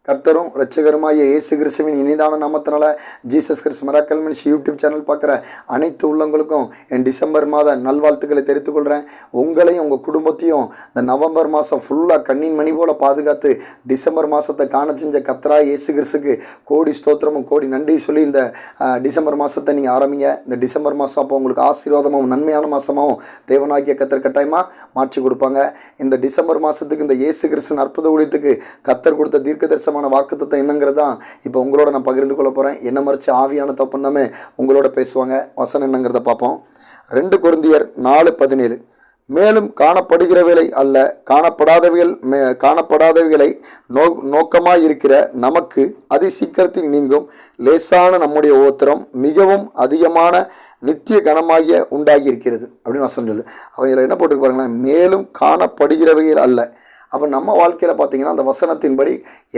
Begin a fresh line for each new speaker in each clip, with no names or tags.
கர்த்தரும் இரட்சகருமாகிய இயேசு கிறிஸ்துவின் இனிதான நாமத்தினால Jesus Christ miracle ministry YouTube channel பார்க்குற அனைத்து உள்ளங்களுக்கும் என் டிசம்பர் மாத நல்வாழ்த்துக்களை தெரிவித்துக் கொள்கிறேன். உங்களையும் உங்கள் குடும்பத்தையும் இந்த நவம்பர் மாதம் ஃபுல்லாக கண்ணின் மணி போல் பாதுகாத்து டிசம்பர் மாதத்தை காண செஞ்ச கர்த்தராகிய இயேசு கிறிஸ்துக்கு கோடி ஸ்தோத்திரமும் கோடி நன்றி சொல்லி இந்த டிசம்பர் மாதத்தை நீங்கள் ஆரம்பிங்க. இந்த டிசம்பர் மாதம் அப்போ உங்களுக்கு ஆசீர்வாதமாகவும் நன்மையான மாதமாகவும் தேவனாகிய கர்த்தர் கட்டாயமாக மாற்றி கொடுப்பாங்க. இந்த டிசம்பர் மாதத்துக்கு இந்த இயேசு கிறிஸ்துவின் அற்புத ஊழியத்துக்கு கர்த்தர் கொடுத்த தீர்க்கதரிசனமான வாக்குத்தத்தம் என்னங்கிறது தான் இப்போ உங்களோட நான் பகிர்ந்து கொள்ள போகிறேன். என்ன மறைச்சு ஆவியான தப்புன்னமே உங்களோட பேசுவாங்க. வசனம் என்னங்கிறத பார்ப்போம். 2 கொரிந்தியர் 4:17 மேலும் காணப்படுகிறவைகளை அல்ல காணப்படாதவைகளை நோக்கமாயிருக்கிற நமக்கு அதி சீக்கிரத்தில் நீங்கும் லேசான நம்முடைய உபத்திரம் மிகவும் அதிகமான நித்திய கனமாகிய உண்டாகி இருக்கிறது அப்படின்னு வசனம் சொல்லுது. அவங்க என்ன போட்டு பாருங்களேன், மேலும் காணப்படுகிறவைகள் அல்ல. அப்போ நம்ம வாழ்க்கையில் பார்த்தீங்கன்னா அந்த வசனத்தின்படி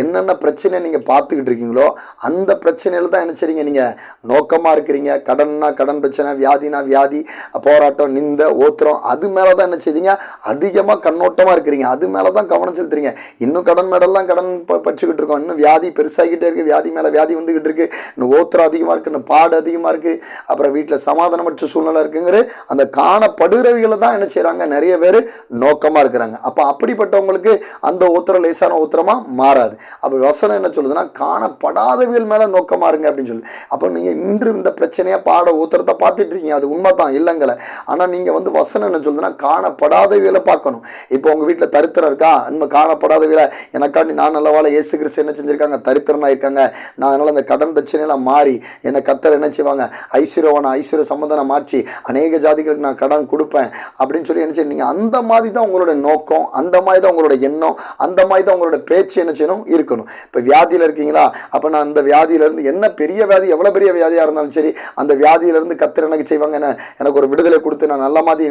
என்னென்ன பிரச்சனை நீங்கள் பார்த்துக்கிட்டு இருக்கீங்களோ அந்த பிரச்சனையில் தான் என்ன செய்றீங்க, நீங்கள் நோக்கமாக இருக்கிறீங்க. கடன்னா கடன் பிரச்சனை, வியாதினா வியாதி, போராட்டம், நிந்த ஓத்திரம், அது மேலே தான் என்ன செய்றீங்க, அதிகமாக கண்ணோட்டமாக இருக்கிறீங்க. அது மேலே தான் கவனம் செலுத்துறீங்க. இன்னும் கடன் மேடெல்லாம் கடன் பற்றிக்கிட்டு இருக்கோம். இன்னும் வியாதி பெருசாகிக்கிட்டே இருக்குது, வியாதி மேலே வியாதி வந்துக்கிட்டு இருக்குது, இன்னும் ஓத்திரம் அதிகமாக இருக்குது, இன்னும் பாடு அதிகமாக இருக்குது, அப்புறம் வீட்டில் சமாதானமற்ற சூழ்நிலை இருக்குங்கிற அந்த காணப்படுகிறவைகளை தான் என்ன செய்கிறாங்க, நிறைய பேர் நோக்கமாக இருக்கிறாங்க. அப்போ அப்படிப்பட்டவங்களுக்கு அந்த உத்தரம் லேசான உத்தரமா மாறாது. அப்ப வசனம் என்ன சொல்லுதுன்னா, காணப்படாதவியல் மேல நோக்கமா இருங்க அப்படின்னு சொல்லு. அப்ப நீங்க இன்று இந்த பிரச்சனையா பாட உத்தரத்தை பார்த்துட்டு இருக்கீங்க, அது உண்மைதான் இல்லைங்களே. ஆனா நீங்க வசனம் என்ன சொல்லுதுன்னா, காணப்படாதவியலை பார்க்கணும். இப்போ உங்க வீட்டுல தரித்திரம் இருக்கா, இன்னும் காணப்படாதவியலை எனக்காண்டி நான் நல்லவாழ இயேசு கிறிஸ்து என்ன செஞ்சிருக்காங்க, தரித்திரனா இருக்காங்க, நான் அதனால அந்த கடன் பிரச்சனையெல்லாம் மாறி என்னை கர்த்தர் என்ன செய்வாங்க, ஐஸ்வர்ய சம்பந்தனை மாற்றி அநேக ஜாதிகளுக்கு நான் கடன் கொடுப்பேன் அப்படின்னு சொல்லி என்ன செய்ய, நீங்க அந்த மாதிரி தான் உங்களோட நோக்கம், அந்த மாதிரி தான் உங்களோட எண்ணம், அந்த மாதிரி தான் உங்களோட பேச்சு என்ன செய்யணும் இருக்கணும். இப்போ வியாதியில் இருக்கீங்களா, அப்போ நான் அந்த வியாதியிலேருந்து என்ன பெரிய வியாதி, எவ்வளோ பெரிய வியாதியாக இருந்தாலும் சரி, அந்த வியாதியிலேருந்து கர்த்தர் எனக்கு செய்வாங்க, எனக்கு ஒரு விடுதலை கொடுத்து நான் நல்ல மாதிரி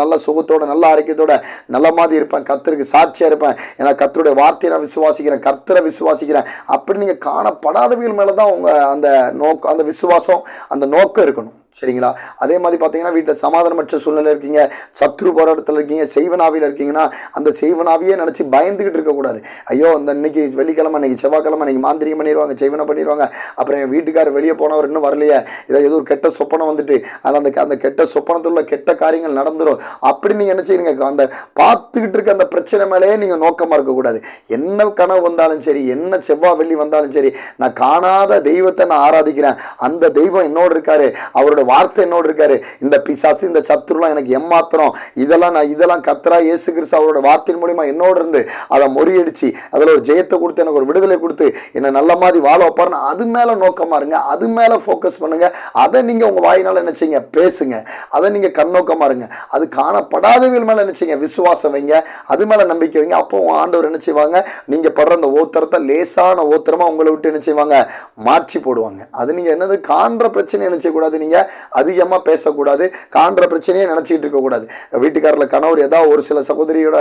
நல்ல சுகத்தோட நல்ல ஆரோக்கியத்தோட நல்ல மாதிரி இருப்பேன், கர்த்தருக்கு சாட்சியாக இருப்பேன், ஏன்னா கர்த்தருடைய வார்த்தையை நான் விசுவாசிக்கிறேன், கர்த்தரை விசுவாசிக்கிறேன். அப்படி நீங்கள் காணப்படாதவர்கள் மேலே தான் உங்கள் அந்த நோக்கம், அந்த விசுவாசம், அந்த நோக்கம் இருக்கணும். சரிங்களா? அதே மாதிரி பார்த்தீங்கன்னா வீட்டில் சமாதானமற்ற சூழ்நிலை இருக்கீங்க, சத்ரு போராட்டத்தில் இருக்கீங்க, செய்வனாவியில் இருக்கீங்கன்னா அந்த செய்வனாவியே நினச்சி பயந்துக்கிட்டு இருக்கக்கூடாது. ஐயோ இந்த இன்னைக்கு வெள்ளிக்கிழமை, இன்னைக்கு செவ்வாய்க்கிழமை, இன்னைக்கு மாந்திரிகம் பண்ணிடுவாங்க, செய்வனை பண்ணிடுவாங்க, அப்புறம் என் வீட்டுக்காரர் வெளியே போனவர் இன்னும் வரலையே, இதை ஏதோ ஒரு கெட்ட சொப்பனம் வந்துட்டு அதில் அந்த கெட்ட சொப்பனத்தில் உள்ள கெட்ட காரியங்கள் நடந்துடும் அப்படி நீங்கள் என்ன செய்யுங்க, அந்த பார்த்துக்கிட்டு இருக்க அந்த பிரச்சனை மேலேயே நீங்கள் நோக்கமாக இருக்கக்கூடாது. என்ன கனவு வந்தாலும் சரி, என்ன செவ்வாய் வெள்ளி வந்தாலும் சரி, நான் காணாத தெய்வத்தை நான் ஆராதிக்கிறேன், அந்த தெய்வம் என்னோடு இருக்காரு, அவரோட வார்த்தை என்னோடு இருக்காரு, இந்த பிசாசு இந்த சத்துருலாம் எனக்கு ஏமாத்திரம், இதெல்லாம் கர்த்தராகிய இயேசு கிறிஸ்து அவரோட வார்த்தையின் மூலமா என்னோடு இருந்து அதை முறியடிச்சு அதில் ஒரு ஜெயத்தை கொடுத்து எனக்கு ஒரு விடுதலை கொடுத்து என்னை நல்ல மாதிரி வாழ வைப்பாருன்னு அது மேலே நோக்கமாக இருங்க, அது மேலே ஃபோக்கஸ் பண்ணுங்க. அதை நீங்கள் உங்கள் வாயினால் என்ன செய்யுங்க, பேசுங்க, அதை நீங்கள் கண்ணோக்கமாக இருங்க. அது காணப்படாதவர்கள் மேலே என்ன செய்யுங்க, விசுவாசம் வைங்க, அது மேலே நம்பிக்கை வைங்க. அப்போ ஆண்டவர் என்ன செய்வாங்க, நீங்கள் படுற அந்த ஓத்திரத்தை லேசான ஓத்திரமாக உங்களை விட்டு என்ன செய்வாங்க, மாற்றி போடுவாங்க. அது நீங்கள் என்னது காண்ற பிரச்சனை என்ன செய்யக்கூடாது, நீங்கள் அதிகமாக பேசக்கூடாது, காண்ற பிரச்சனையே நினச்சிக்கிட்டு இருக்கக்கூடாது. வீட்டுக்காரில் கணவர் ஏதாவது ஒரு சில சகோதரியோட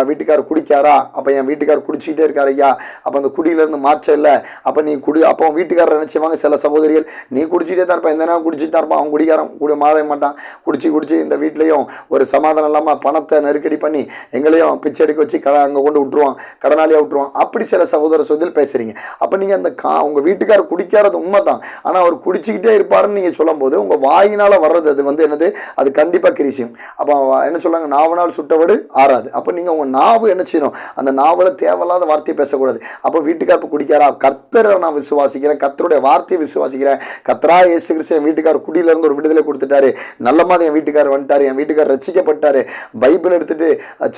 வீட்டுக்காரர் குடிக்காரா, அப்போ என் வீட்டுக்காரர் குடிச்சிக்கிட்டே இருக்காரு ஐயா, அப்போ அந்த குடியிலேருந்து மாற்றம் இல்லை, அப்போ நீ அப்போ வீட்டுக்காரர் நினச்சிவாங்க சில சகோதரிகள், நீ குடிச்சிட்டே தான் இருப்பான், எந்த நேரம் குடிச்சிட்டு தான் இருப்பான், அவன் குடிக்காரன் மாற மாட்டான், குடிச்சு இந்த வீட்லேயும் ஒரு சமாதானம் இல்லாமல் பணத்தை நெருக்கடி பண்ணி எங்களையும் பிச்சை எடுக்க வச்சு அங்கே கொண்டு விட்டுருவான், கடனாளியாக விட்டுருவான். அப்படி சில சகோதர பேசுகிறீங்க. அப்போ நீங்கள் அந்த உங்கள் வீட்டுக்காரர் குடிக்காரது உண்மை தான், ஆனால் அவர் குடிச்சிக்கிட்டே இருப்பாருன்னு நீங்கள் சொல்லும் போது உங்கள் வாயினால் வர்றது அது என்னது, அது கண்டிப்பாக கிரிசியம். அப்போ என்ன சொல்லுவாங்க, நாவனால் சுட்டவடு ஆறாது. அப்போ நீங்கள் உங்கள் நாவு என்ன செய்யணும், அந்த நாவல தேவையில்லாத வார்த்தையை பேசக்கூடாது. அப்போ வீட்டுக்காரர் குடிக்காரா, கர்த்தரை நான் விசுவாசிக்கிறேன், கர்த்தருடைய வார்த்தையை விசுவாசிக்கிறேன், கர்த்தராகிய இயேசு கிறிஸ்து என் வீட்டுக்காரர் குடியிலேருந்து ஒரு விடுதலை கொடுத்துட்டாரு, நல்ல மாதிரி என் வீட்டுக்காரர் வந்துட்டாரு, என் வீட்டுக்காரர் ரட்சிக்கப்பட்டாரு, பைபிள் எடுத்துட்டு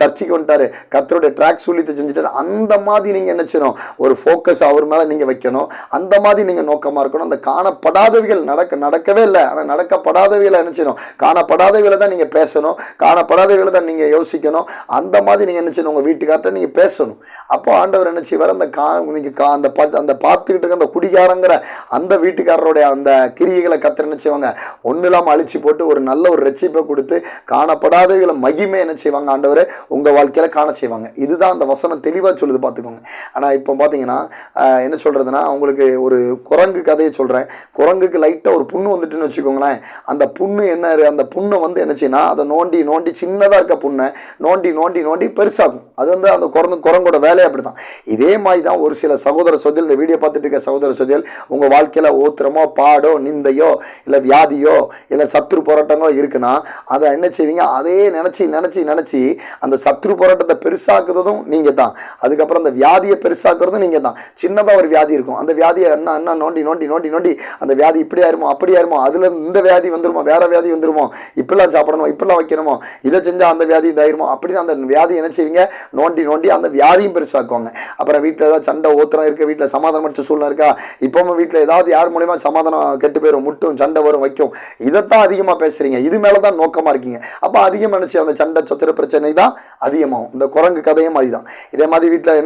சர்ச்சுக்கு வந்துட்டாரு, கர்த்தருடைய ட்ராக் சூழியத்தை செஞ்சுட்டாரு. அந்த மாதிரி நீங்கள் என்ன செய்யணும், ஒரு ஃபோக்கஸ் அவர் மேலே நீங்கள் வைக்கணும், அந்த மாதிரி நீங்கள் நோக்கமாக இருக்கணும். அந்த காணப்படாதவைகள் நடக்கவே இல்லை, ஆனால் நடக்கப்படாதவைகளை என்ன செய்யணும், காணப்படாதவைகளை தான் நீங்கள் பேசணும், காணப்படாதவைகளை தான் நீங்கள் யோசிக்கணும். அந்த மாதிரி நீங்கள் என்ன செய்யணும், உங்கள் வீட்டுக்கார்ட்ட நீங்கள் பேசணும். அப்போ ஆண்டவர் என்ன செய்வார், அந்த பார்த்துக்கிட்டு இருக்க அந்த குடிகாரங்கிற அந்த வீட்டுக்காரருடைய அந்த கிரியைகளை கர்த்தர் என்ன செய்வாங்க, ஒன்றும் இல்லாமல் அழிச்சு போட்டு ஒரு நல்ல ஒரு ரட்சிப்பை கொடுத்து காணப்படாதவைகளை மகிமை என்ன செய்வாங்க, ஆண்டவர் உங்கள் வாழ்க்கையில் காண செய்வாங்க. இதுதான் அந்த வசனம் தெளிவாக சொல்லுது, பார்த்துக்கோங்க. ஆனால் இப்போ பார்த்தீங்கன்னா என்ன சொல்கிறதுனா, உங்களுக்கு ஒரு குரங்கு கதையை சொல்கிறேன். குரங்குக்கு லைட்டாக ஒரு புண்ணு வந்துட்டுன்னு வச்சுக்கோங்க, வச்சுக்கோங்களேன். அந்த புண்ணு அந்த புண்ணை வந்து என்ன செய்யணும், அதை நோண்டி நோண்டி சின்னதாக இருக்க புண்ணை நோண்டி நோண்டி நோண்டி பெருசாகும். அது வந்து அந்த குரங்கோட வேலையை அப்படி தான். இதே மாதிரி தான் ஒரு சில சகோதர சகோதரிகள், இந்த வீடியோ பார்த்துட்டு இருக்க சகோதர சகோதரிகள், உங்கள் வாழ்க்கையில் ஓத்திரமோ பாடோ நிந்தையோ இல்லை வியாதியோ இல்லை சத்ரு போராட்டங்களோ இருக்குன்னா அதை என்ன செய்வீங்க, அதே நினச்சி நினச்சி நினச்சி அந்த சத்ரு போராட்டத்தை பெருசாக்குறதும் நீங்கள் தான். அதுக்கப்புறம் அந்த வியாதியை பெருசாக்குறதும் நீங்கள் தான். சின்னதாக ஒரு வியாதி இருக்கும், அந்த வியாதியை என்ன நோண்டி நோண்டி நோண்டி நோண்டி அந்த வியாதி இப்படி ஆயிருமோ அப்படி ஆயிருமோ, அதில் இந்த வியாதி வந்துருமோ வேற வியாதி வந்துருமோ, இப்படிலாம் சாப்பிடணும் இப்படிலாம் வைக்கணுமோ, இதை செஞ்சால் அந்த வியாதி இதாயிருமோ அப்படின்னு அந்த வியாதி என்ன செய்வீங்க, நோண்டி நோண்டி அந்த வியாதியும் பெருசாக்குவாங்க. அப்புறம் வீட்டில் ஏதாவது சண்டை ஓத்திரம் இருக்க, வீட்டில் சமாதானமற்ற சூழ்நிலை இருக்கா, இப்பவும் வீட்டில் ஏதாவது யார் மூலியமா சமாதானம் கெட்டு போயிடும், முட்டும் சண்டை வரும் வைக்கும், இதைத்தான் அதிகமாக பேசுறீங்க, இது மேலே தான் நோக்கமாக இருக்கீங்க. அப்போ அதிகமாக நினச்சி அந்த சண்டை சத்திர பிரச்சனை தான் அதிகமாகும். இந்த குரங்கு கதையும் அதுதான். இதே மாதிரி வீட்டில்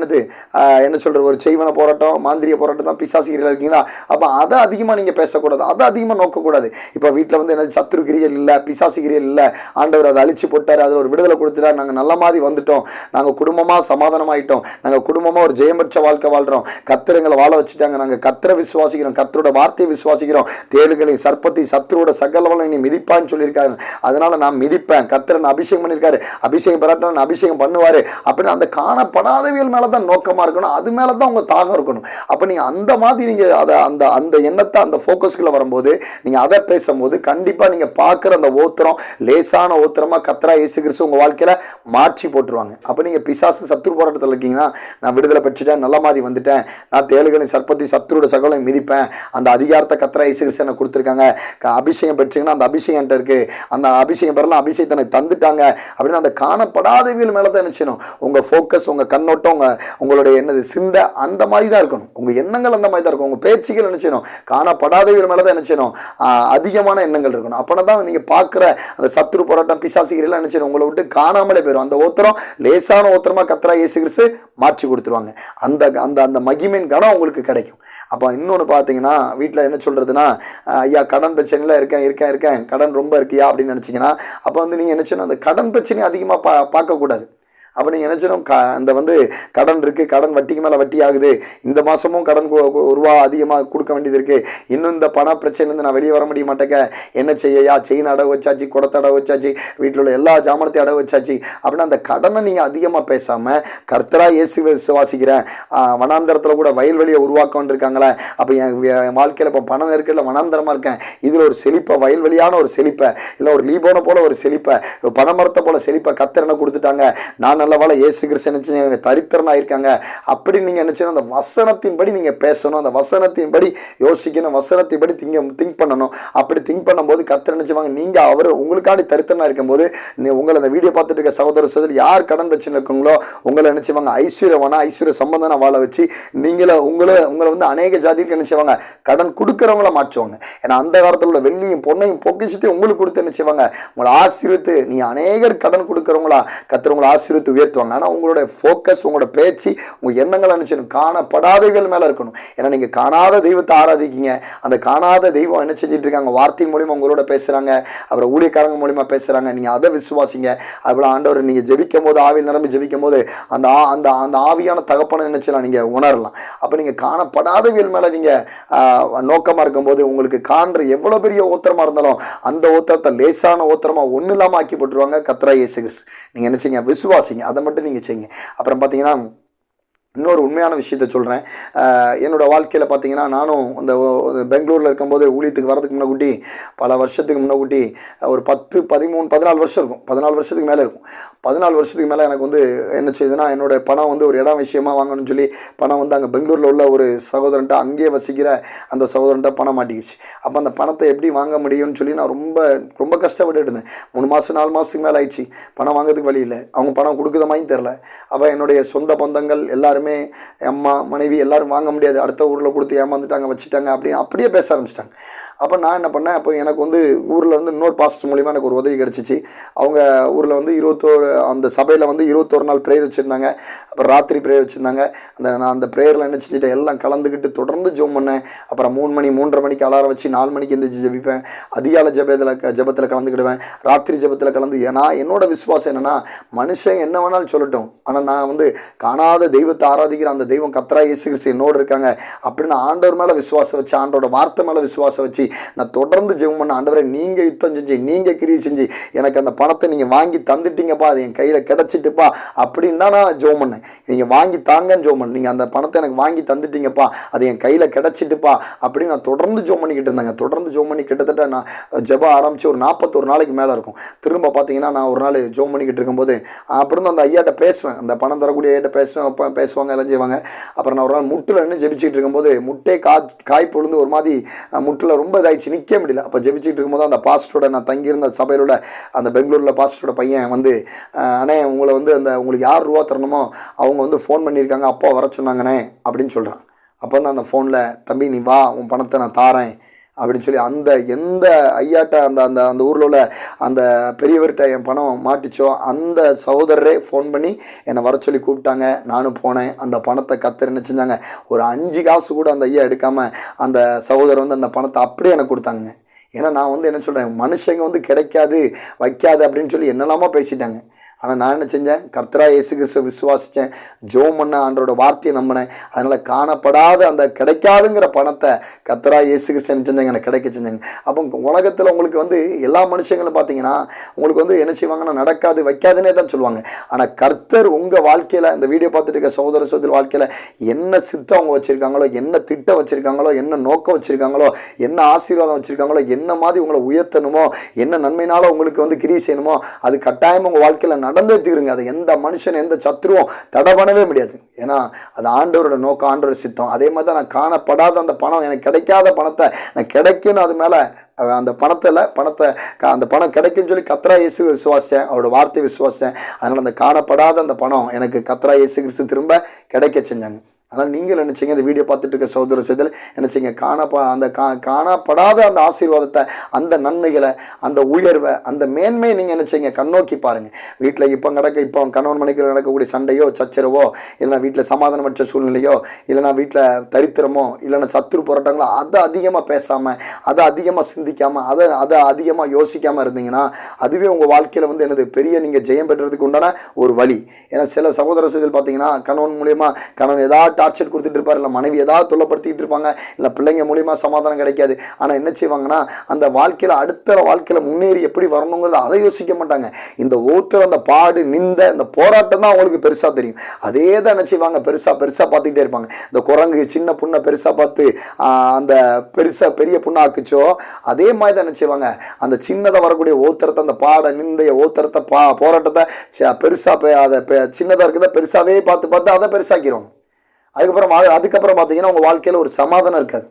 என்ன சொல்கிற ஒரு செய்வன போராட்டம் மாந்திரிய போராட்டம் தான் பிசாசிகள் இருக்கீங்களா, அப்போ அதை அதிகமாக நீங்கள் பேசக்கூடாது, அதை அதிகமாக நோக்கக்கூடாது. இப்போ வீட்டில் வந்து என்ன சத்ரு கிரியல் இல்லை, பிசாசி கிரியல் இல்லை, ஆண்டவர் அதை அழிச்சு போட்டார், அதில் ஒரு விடுதலை கொடுத்துட்டார், நாங்கள் நல்ல மாதிரி வந்துட்டோம், நாங்கள் குடும்பமாக சமாதானமாயிட்டோம், நாங்கள் குடும்பமாக ஒரு ஜெயமற்ற வாழ்க்கை வாழ்கிறோம், கத்திரங்களை வாழ வச்சுட்டாங்க, நாங்கள் கத்திர விசுவாசிக்கிறோம், கத்தரோட வார்த்தையை விசுவாசிக்கிறோம், தேளுகளை சர்ப்பத்தை சத்ருவோட சகலவளை நீ மிதிப்பான்னு சொல்லியிருக்காங்க, அதனால நான் மிதிப்பேன், கத்திரன் அபிஷேகம் பண்ணியிருக்காரு, அபிஷேகம் பெறாட்டம் அபிஷேகம் பண்ணுவார் அப்படின்னு அந்த காணப்படாதவியல் மேலே தான் நோக்கமாக இருக்கணும், அது மேலே தான் உங்கள் தாகம் இருக்கணும். அப்போ நீங்கள் அந்த மாதிரி நீங்கள் அதை அந்த எண்ணத்தை அந்த ஃபோக்கஸ்குள்ளே வரும்போது நீங்கள் அதை பேசும்போது கண்டிப்பாக நீங்கள் பார்க்குற அந்த ஓத்திரம் லேசான ஓத்திரமாக கர்த்தராகிய இயேசு கிறிஸ்து உங்கள் வாழ்க்கையில் மாற்றி போட்டுருவாங்க. அப்போ நீங்கள் பிசாசு சத்ரு போராட்டத்தில் இருக்கீங்கன்னா, நான் விடுதலை பெற்றுட்டேன், நல்ல மாதிரி வந்துட்டேன், நான் தேளுகளின் சர்ப்பத்தை சத்ருவோட சகலை மிதிப்பேன், அந்த அதிகாரத்தை கர்த்தராகிய இயேசு கிறிஸ்து எனக்கு கொடுத்துருக்காங்க, அபிஷேகம் பெற்றீங்கன்னா அந்த அபிஷேகம் என்கிட்ட இருக்குது, அந்த அபிஷேகம் பெறலாம், அபிஷேகத்தை எனக்கு தந்துட்டாங்க அப்படின்னு அந்த காணப்படாதவியல் மேலே தான் என்ன செய்யணும், உங்கள் ஃபோக்கஸ், உங்கள் கண்ணோட்டம், உங்களுடைய சிந்தை அந்த மாதிரி தான் இருக்கணும், உங்கள் எண்ணங்கள் அந்த மாதிரி தான் இருக்கும், உங்கள் பேச்சுகள் என்ன செய்யணும், காணப்படாதவியல் மேலே தான் என்ன செய்யணும், அதிகமான எண்ணங்கள் இருக்கணும். அப்போனா தான் நீங்கள் பார்க்குற அந்த சத்ரு போராட்டம் பிசாசிகள் என்ன செய்யணும், உங்களை விட்டு காணாமலே போயிடும். அந்த ஓத்திரம் லேசான ஓத்திரமாக கர்த்தராகிய இயேசு கிறிஸ்து மாற்றி கொடுத்துருவாங்க. அந்த அந்த அந்த மகிமையின் கனம் உங்களுக்கு கிடைக்கும். அப்போ இன்னொன்று பார்த்தீங்கன்னா, வீட்டில் என்ன சொல்கிறதுனா, ஐயா கடன் பிரச்சனையில் இருக்கேன் கடன் ரொம்ப இருக்கியா அப்படின்னு நினச்சிங்கன்னா, அப்போ வந்து நீங்கள் என்ன செய்யணும், அந்த கடன் பிரச்சனையை அதிகமாக பார்க்கக்கூடாது. அப்போ நீங்கள் நினச்சிடும் அந்த கடன் இருக்குது, கடன் வட்டிக்கு மேலே வட்டி ஆகுது, இந்த மாதமும் கடன் ரூபா அதிகமாக கொடுக்க வேண்டியது இருக்குது, இன்னும் இந்த பண பிரச்சனைலேருந்து நான் வெளியே வர முடிய மாட்டேங்க, என்ன செய்யா, செயின் அடகு வச்சாச்சு, குடத்தை அடகு வச்சாச்சு, வீட்டில் உள்ள எல்லா ஜாமனத்தையும் அடகு வச்சாச்சு அப்படின்னு அந்த கடனை நீங்கள் அதிகமாக பேசாமல், கர்த்தராகிய இயேசுவை விசுவாசிக்கிறேன், வனாந்தரத்தில் கூட வயல்வெளியை உருவாக்க வேண்டியிருக்காங்களே, அப்போ என் வாழ்க்கையில் இப்போ பணம் நெருக்கடியில் வனாந்தரமாக இருக்கேன், இதில் ஒரு செழிப்பை, வயல்வெளியான ஒரு செழிப்பை, இல்லை ஒரு லீபோனை போல ஒரு செழிப்பை, ஒரு பனைமரத்தை போல செழிப்பை கர்த்தர் என்ன கொடுத்துட்டாங்க, நான் நல்லவாழ இயேசு கிறிஸ்து நினைச்சு தரித்திரனாக இருக்காங்க அப்படி நீங்கள் நினைச்சு அந்த வசனத்தின்படி நீங்கள் பேசணும், அந்த வசனத்தின்படி யோசிக்கணும், வசனத்தின்படி திங்க் பண்ணணும். அப்படி திங்க் பண்ணும்போது கர்த்தர் நினைச்சுவாங்க, நீங்கள் அவர் உங்களுக்காண்டி தரித்திரனாக இருக்கும்போது உங்களை அந்த வீடியோ பார்த்துட்டு இருக்க சகோதர சகோதரி யார் கடன் பிரச்சனை இருக்குங்களோ உங்களை நினைச்சுவாங்க ஐஸ்வர்யவானா, ஐஸ்வர்ய சம்பந்தனா வாழ வச்சு உங்களை அநேக ஜாதிக்கு நினைச்சுவாங்க கடன் கொடுக்குறவங்கள மாற்றுவாங்க. ஏன்னா அந்த காலத்தில் உள்ள வெள்ளியும் பொண்ணையும் பொக்கிச்சுட்டு உங்களுக்கு கொடுத்து நினைச்சுவாங்க உங்களை ஆசீர்வித்து, நீங்கள் அநேகர் கடன் கொடுக்குறவங்களா கர்த்தர் உங்களை ஆசீர்வித்து உயர்த்துவாங்க. ஆனால் உங்களுடைய ஃபோக்கஸ், உங்களோட பேச்சு, உங்கள் எண்ணங்கள் நினைச்சு காணப்படாதவைகள் மேலே இருக்கணும். ஏன்னா நீங்கள் காணாத தெய்வத்தை ஆராதிக்கீங்க, அந்த காணாத தெய்வம் என்ன செஞ்சுட்டு இருக்காங்க, வார்த்தையின் மூலியமாக உங்களோட பேசுகிறாங்க, அப்புறம் ஊழியக்காரங்க மூலியமாக பேசுகிறாங்க, நீங்கள் அதை விசுவாசிங்க. அதுபோல் ஆண்டவர் நீங்கள் ஜெபிக்கும் போது, ஆவியில் நிரம்பி ஜெபிக்கும் போது அந்த அந்த அந்த ஆவியான தகப்பனை நினைச்சலாம் நீங்கள் உணரலாம். அப்போ நீங்கள் காணப்படாதவியல் மேலே நீங்கள் நோக்கமாக இருக்கும்போது உங்களுக்கு காண்ற எவ்வளோ பெரிய ஓத்திரமாக இருந்தாலும் அந்த ஓத்திரத்தை லேசான ஓத்திரமாக ஒன்றும் இல்லாமல் ஆக்கி போட்டுருவாங்க கர்த்தராகிய இயேசு கிறிஸ்து. நீங்கள் என்ன செய்யுங்க, விசுவாசிங்க, அதை மட்டும் நீங்கள் செய்யுங்க. அப்புறம் பார்த்தீங்கன்னா இன்னொரு உண்மையான விஷயத்த சொல்கிறேன். என்னோடய வாழ்க்கையில் பார்த்தீங்கன்னா, நானும் இந்த பெங்களூரில் இருக்கும்போது ஊழியத்துக்கு வரதுக்கு முன்னாடி பல வருஷத்துக்கு முன்னாடி ஒரு 10, 13, 14 வருஷம் இருக்கும், 14 வருஷத்துக்கு மேலே இருக்கும். 14 வருஷத்துக்கு மேலே எனக்கு என்ன செய்யுதுன்னா, என்னோடய பணம் ஒரு இடம் விஷயமாக வாங்கணும்னு சொல்லி பணம் அங்கே பெங்களூரில் உள்ள ஒரு சகோதரன்ட்ட, அங்கேயே வசிக்கிற அந்த சகோதரன்ட்ட பணம் மாட்டிக்கிச்சு. அப்போ அந்த பணத்தை எப்படி வாங்க முடியும்னு சொல்லி நான் ரொம்ப ரொம்ப கஷ்டப்பட்டு இருந்தேன். 3 மாதம் 4 மாதத்துக்கு மேலே ஆயிடுச்சு, பணம் வாங்கிறதுக்கு வழி இல்லை, அவங்க பணம் கொடுக்குற மாதிரி தெரில. அப்போ என்னுடைய சொந்த பந்தங்கள் எல்லாருமே, அம்மா மனைவி எல்லாரும் வாங்க முடியாது, அடுத்த ஊரில் கொடுத்து ஏமாந்துட்டாங்க, வச்சுட்டாங்க, அப்படியே பேச ஆரம்பிச்சிட்டாங்க. அப்போ நான் என்ன பண்ணேன், அப்போ எனக்கு ஊரில் இன்னொரு பாஸ்டர் மூலிமா எனக்கு ஒரு உதவி கிடச்சிச்சு. அவங்க ஊரில் 21 அந்த சபையில் 21 நாள் ப்ரேயர் வச்சுருந்தாங்க. அப்புறம் ராத்திரி ப்ரேயர் வச்சுருந்தாங்க. நான் அந்த ப்ரேயரில் என்ன செஞ்சுட்டேன், எல்லாம் கலந்துக்கிட்டு தொடர்ந்து ஜெபம் பண்ணேன். அப்புறம் 3 மணி 3:30 மணிக்கு அலாரம் வச்சு 4 மணிக்கு எந்திரிச்சு ஜெபிப்பேன். அதிகாலை ஜெபத்தில் கலந்துக்கிடுவேன், ராத்திரி ஜெபத்தில் கலந்து. ஏன்னா என்னோட விசுவாசம் என்னென்னா, மனுஷன் என்ன வேணாலும் சொல்லட்டும், ஆனால் நான் காணாத தெய்வத்தை ஆராதிக்கிற அந்த தெய்வம் கர்த்தராகிய இயேசு கிறிஸ்து என்னோடு இருக்காங்க அப்படின்னு ஆண்டவர் மேலே விசுவாசம் வச்சு, ஆண்டோட வார்த்தை மேலே விசுவாசம் வச்சு வச்சு நான் தொடர்ந்து ஜெபம் பண்ண, ஆண்டவரே நீங்கள் யுத்தம் செஞ்சு நீங்கள் கிரியை செஞ்சு எனக்கு அந்த பணத்தை நீங்கள் வாங்கி தந்துட்டீங்கப்பா, அது என் கையில் கிடச்சிட்டுப்பா அப்படின்னு தான் நான் ஜெபம் பண்ணேன். நீங்கள் வாங்கி தாங்கன்னு ஜெபம் பண்ணேன், நீங்கள் அந்த பணத்தை எனக்கு வாங்கி தந்துட்டீங்கப்பா, அது என் கையில் கிடச்சிட்டுப்பா அப்படின்னு நான் தொடர்ந்து ஜெபம் பண்ணிக்கிட்டு இருந்தாங்க. தொடர்ந்து ஜெபம் பண்ணி கிட்டத்தட்ட நான் ஜெபம் ஆரம்பித்து ஒரு 41 நாளைக்கு மேலே இருக்கும். திரும்ப பார்த்தீங்கன்னா நான் ஒரு நாள் ஜெபம் பண்ணிக்கிட்டு இருக்கும்போது அப்புறம் அந்த ஐயாட்ட பேசுவேன், அந்த பணம் தரக்கூடிய ஐயாட்ட பேசுவேன், அப்போ பேசுவாங்க, எல்லாம் செய்வாங்க. அப்புறம் நான் ஒரு நாள் முட்டில் நின்று ஜெபிச்சுட்டு இருக்கும்போது முட்டே காய் பொழுது ஒரு மாதிரி முட்டில் ரொம்ப இதாகிடுச்சு, நிற்க முடியல. அப்போ ஜெபிச்சுட்டு இருக்கும்போது அந்த பாஸ்டரோட, நான் தங்கியிருந்த சபையில் உள்ள அந்த பெங்களூரில் பாஸ்டரோட பையன் வந்து, அண்ணே உங்களை வந்து அந்த உங்களுக்கு யார் ரூபா தரணுமோ அவங்க வந்து ஃபோன் பண்ணியிருக்காங்க, அப்பா வர சொன்னாங்கண்ணே அப்படின்னு சொல்கிறான். அப்போ தான் அந்த ஃபோனில், தம்பி நீ வா உன் பணத்தை நான் தாரேன் அப்படின்னு சொல்லி அந்த எந்த ஐயாட்ட அந்த அந்த அந்த ஊரில் உள்ள அந்த பெரியவர்கிட்ட என் பணம் மாட்டிச்சோ அந்த சகோதரரே ஃபோன் பண்ணி என்னை வர சொல்லி கூப்பிட்டாங்க. நானும் போனேன். அந்த பணத்தை கத்தர் என்ன செஞ்சாங்க, ஒரு 5 காசு கூட அந்த ஐயா எடுக்காமல் அந்த சகோதரர் வந்து அந்த பணத்தை அப்படியே எனக்கு கொடுத்தாங்க. ஏன்னா நான் வந்து என்ன சொல்கிறேன், மனுஷங்க வந்து கிடைக்காது வைக்காது அப்படின்னு சொல்லி என்னெல்லாமா பேசிட்டாங்க. ஆனால் நான் என்ன செஞ்சேன், கர்த்தரா இயேசு கிறிஸ்துவை விசுவாசித்தேன், ஜெபம் பண்ண, ஆண்டவரோட வார்த்தையை நம்பினேன். அதனால் காணப்படாத அந்த கிடைக்காதுங்கிற பணத்தை கர்த்தரா இயேசு கிறிஸ்து என்ன செஞ்சாங்க, எனக்கு கிடைக்க செஞ்சாங்க. அப்போ உலகத்தில் உங்களுக்கு வந்து எல்லா மனுஷங்களும் பார்த்தீங்கன்னா உங்களுக்கு வந்து என்ன செய்வாங்கன்னா நடக்காது வைக்காதுன்னே தான் சொல்லுவாங்க. ஆனால் கர்த்தர் உங்கள் வாழ்க்கையில், இந்த வீடியோ பார்த்துட்டு இருக்க சகோதர சகோதரி வாழ்க்கையில் என்ன சித்தம் அவங்க வச்சுருக்காங்களோ, என்ன திட்டம் வச்சுருக்காங்களோ, என்ன நோக்கம் வச்சுருக்காங்களோ, என்ன ஆசீர்வாதம் வச்சுருக்காங்களோ, என்ன மாதிரி உங்களை உயர்த்தணுமோ, என்ன நன்மையினால உங்களுக்கு வந்து கிரியை செய்யணுமோ, அது கட்டாயமாக உங்கள் வாழ்க்கையில் நடந்தே தீருங்க. அதை எந்த மனுஷன் எந்த சத்துருவும் தடை பண்ணவே முடியாது. ஏன்னா அது ஆண்டவரோட நோக்கம், ஆண்டவரோட சித்தம். அதே மாதிரி தான் நான் காணப்படாத அந்த பணம், எனக்கு கிடைக்காத பணத்தை நான் கிடைக்குன்னு அது மேலே அந்த அந்த பணம் கிடைக்குன்னு சொல்லி கர்த்தரா இயேசு விசுவாசித்தேன், அவரோட வார்த்தையை விசுவாசித்தேன். அதனால் அந்த காணப்படாத அந்த பணம் எனக்கு கர்த்தரா இயேசு கிறிஸ்து திரும்ப கிடைக்க செஞ்சாங்க. அதனால் நீங்கள் நினச்சிங்க, இந்த வீடியோ பார்த்துட்டு இருக்க சகோதர சகோதரி நினச்சிங்க, காணப்படாத அந்த ஆசீர்வாதத்தை, அந்த நன்மைகளை, அந்த உயர்வை, அந்த மேன்மையை நீங்கள் நினச்சிங்க கண்ணோக்கி பாருங்கள். வீட்டில் இப்போ கணவன் மனைவிகள் நடக்கக்கூடிய சண்டையோ சச்சரவோ, இல்லைனா வீட்டில் சமாதானமற்ற சூழ்நிலையோ, இல்லைனா வீட்டில் தரித்திரமோ, இல்லைனா சத்துரு போராட்டங்களோ, அதை அதிகமாக பேசாமல், அதை அதிகமாக சிந்திக்காமல், அதை அதிகமாக யோசிக்காமல் இருந்தீங்கன்னா அதுவே உங்கள் வாழ்க்கையில் வந்து என்னது பெரிய நீங்கள் ஜெயம் பெற்றதுக்கு உண்டான ஒரு வழி. ஏன்னா சில சகோதர சகோதரிகள் பார்த்தீங்கன்னா கணவன் மூலியமாக கணவன் ஏதாவது டார்ச்சர் கொடுத்துட்டு இருப்பார், இல்லை மனைவி ஏதாவது தொல்லைப்படுத்திட்டு இருப்பாங்க, இல்லை பிள்ளைங்க மூலியமாக சமாதானம் கிடைக்காது. ஆனால் என்ன செய்வாங்கன்னா அந்த வாழ்க்கையில் அடுத்த வாழ்க்கையில் முன்னேறி எப்படி வரணுங்கிறத அதை யோசிக்க மாட்டாங்க. இந்த ஒவ்வொருத்தரும் அந்த பாடு இந்த போராட்டம் தான் அவங்களுக்கு பெருசாக தெரியும். அதே தான் என்ன செய்வாங்க, பெருசாக பார்த்துக்கிட்டே இருப்பாங்க. இந்த குரங்கு சின்ன புண்ணை பெருசாக பார்த்து அந்த பெரிய புண்ணாக்குச்சோ, அதே மாதிரி தான் என்ன செய்வாங்க, அந்த சின்னதாக வரக்கூடிய ஒவ்வொருத்தரத்தை, அந்த நிந்தைய ஒவ்வொருத்தரத்தை போராட்டத்தை பெருசாக அதை சின்னதாக இருக்கிறத பெருசாகவே பார்த்து அதை பெருசாக்கிடுவாங்க. அதுக்கப்புறம் பார்த்தீங்கன்னா உங்கள் வாழ்க்கையில் ஒரு சமாதானம் இருக்காது,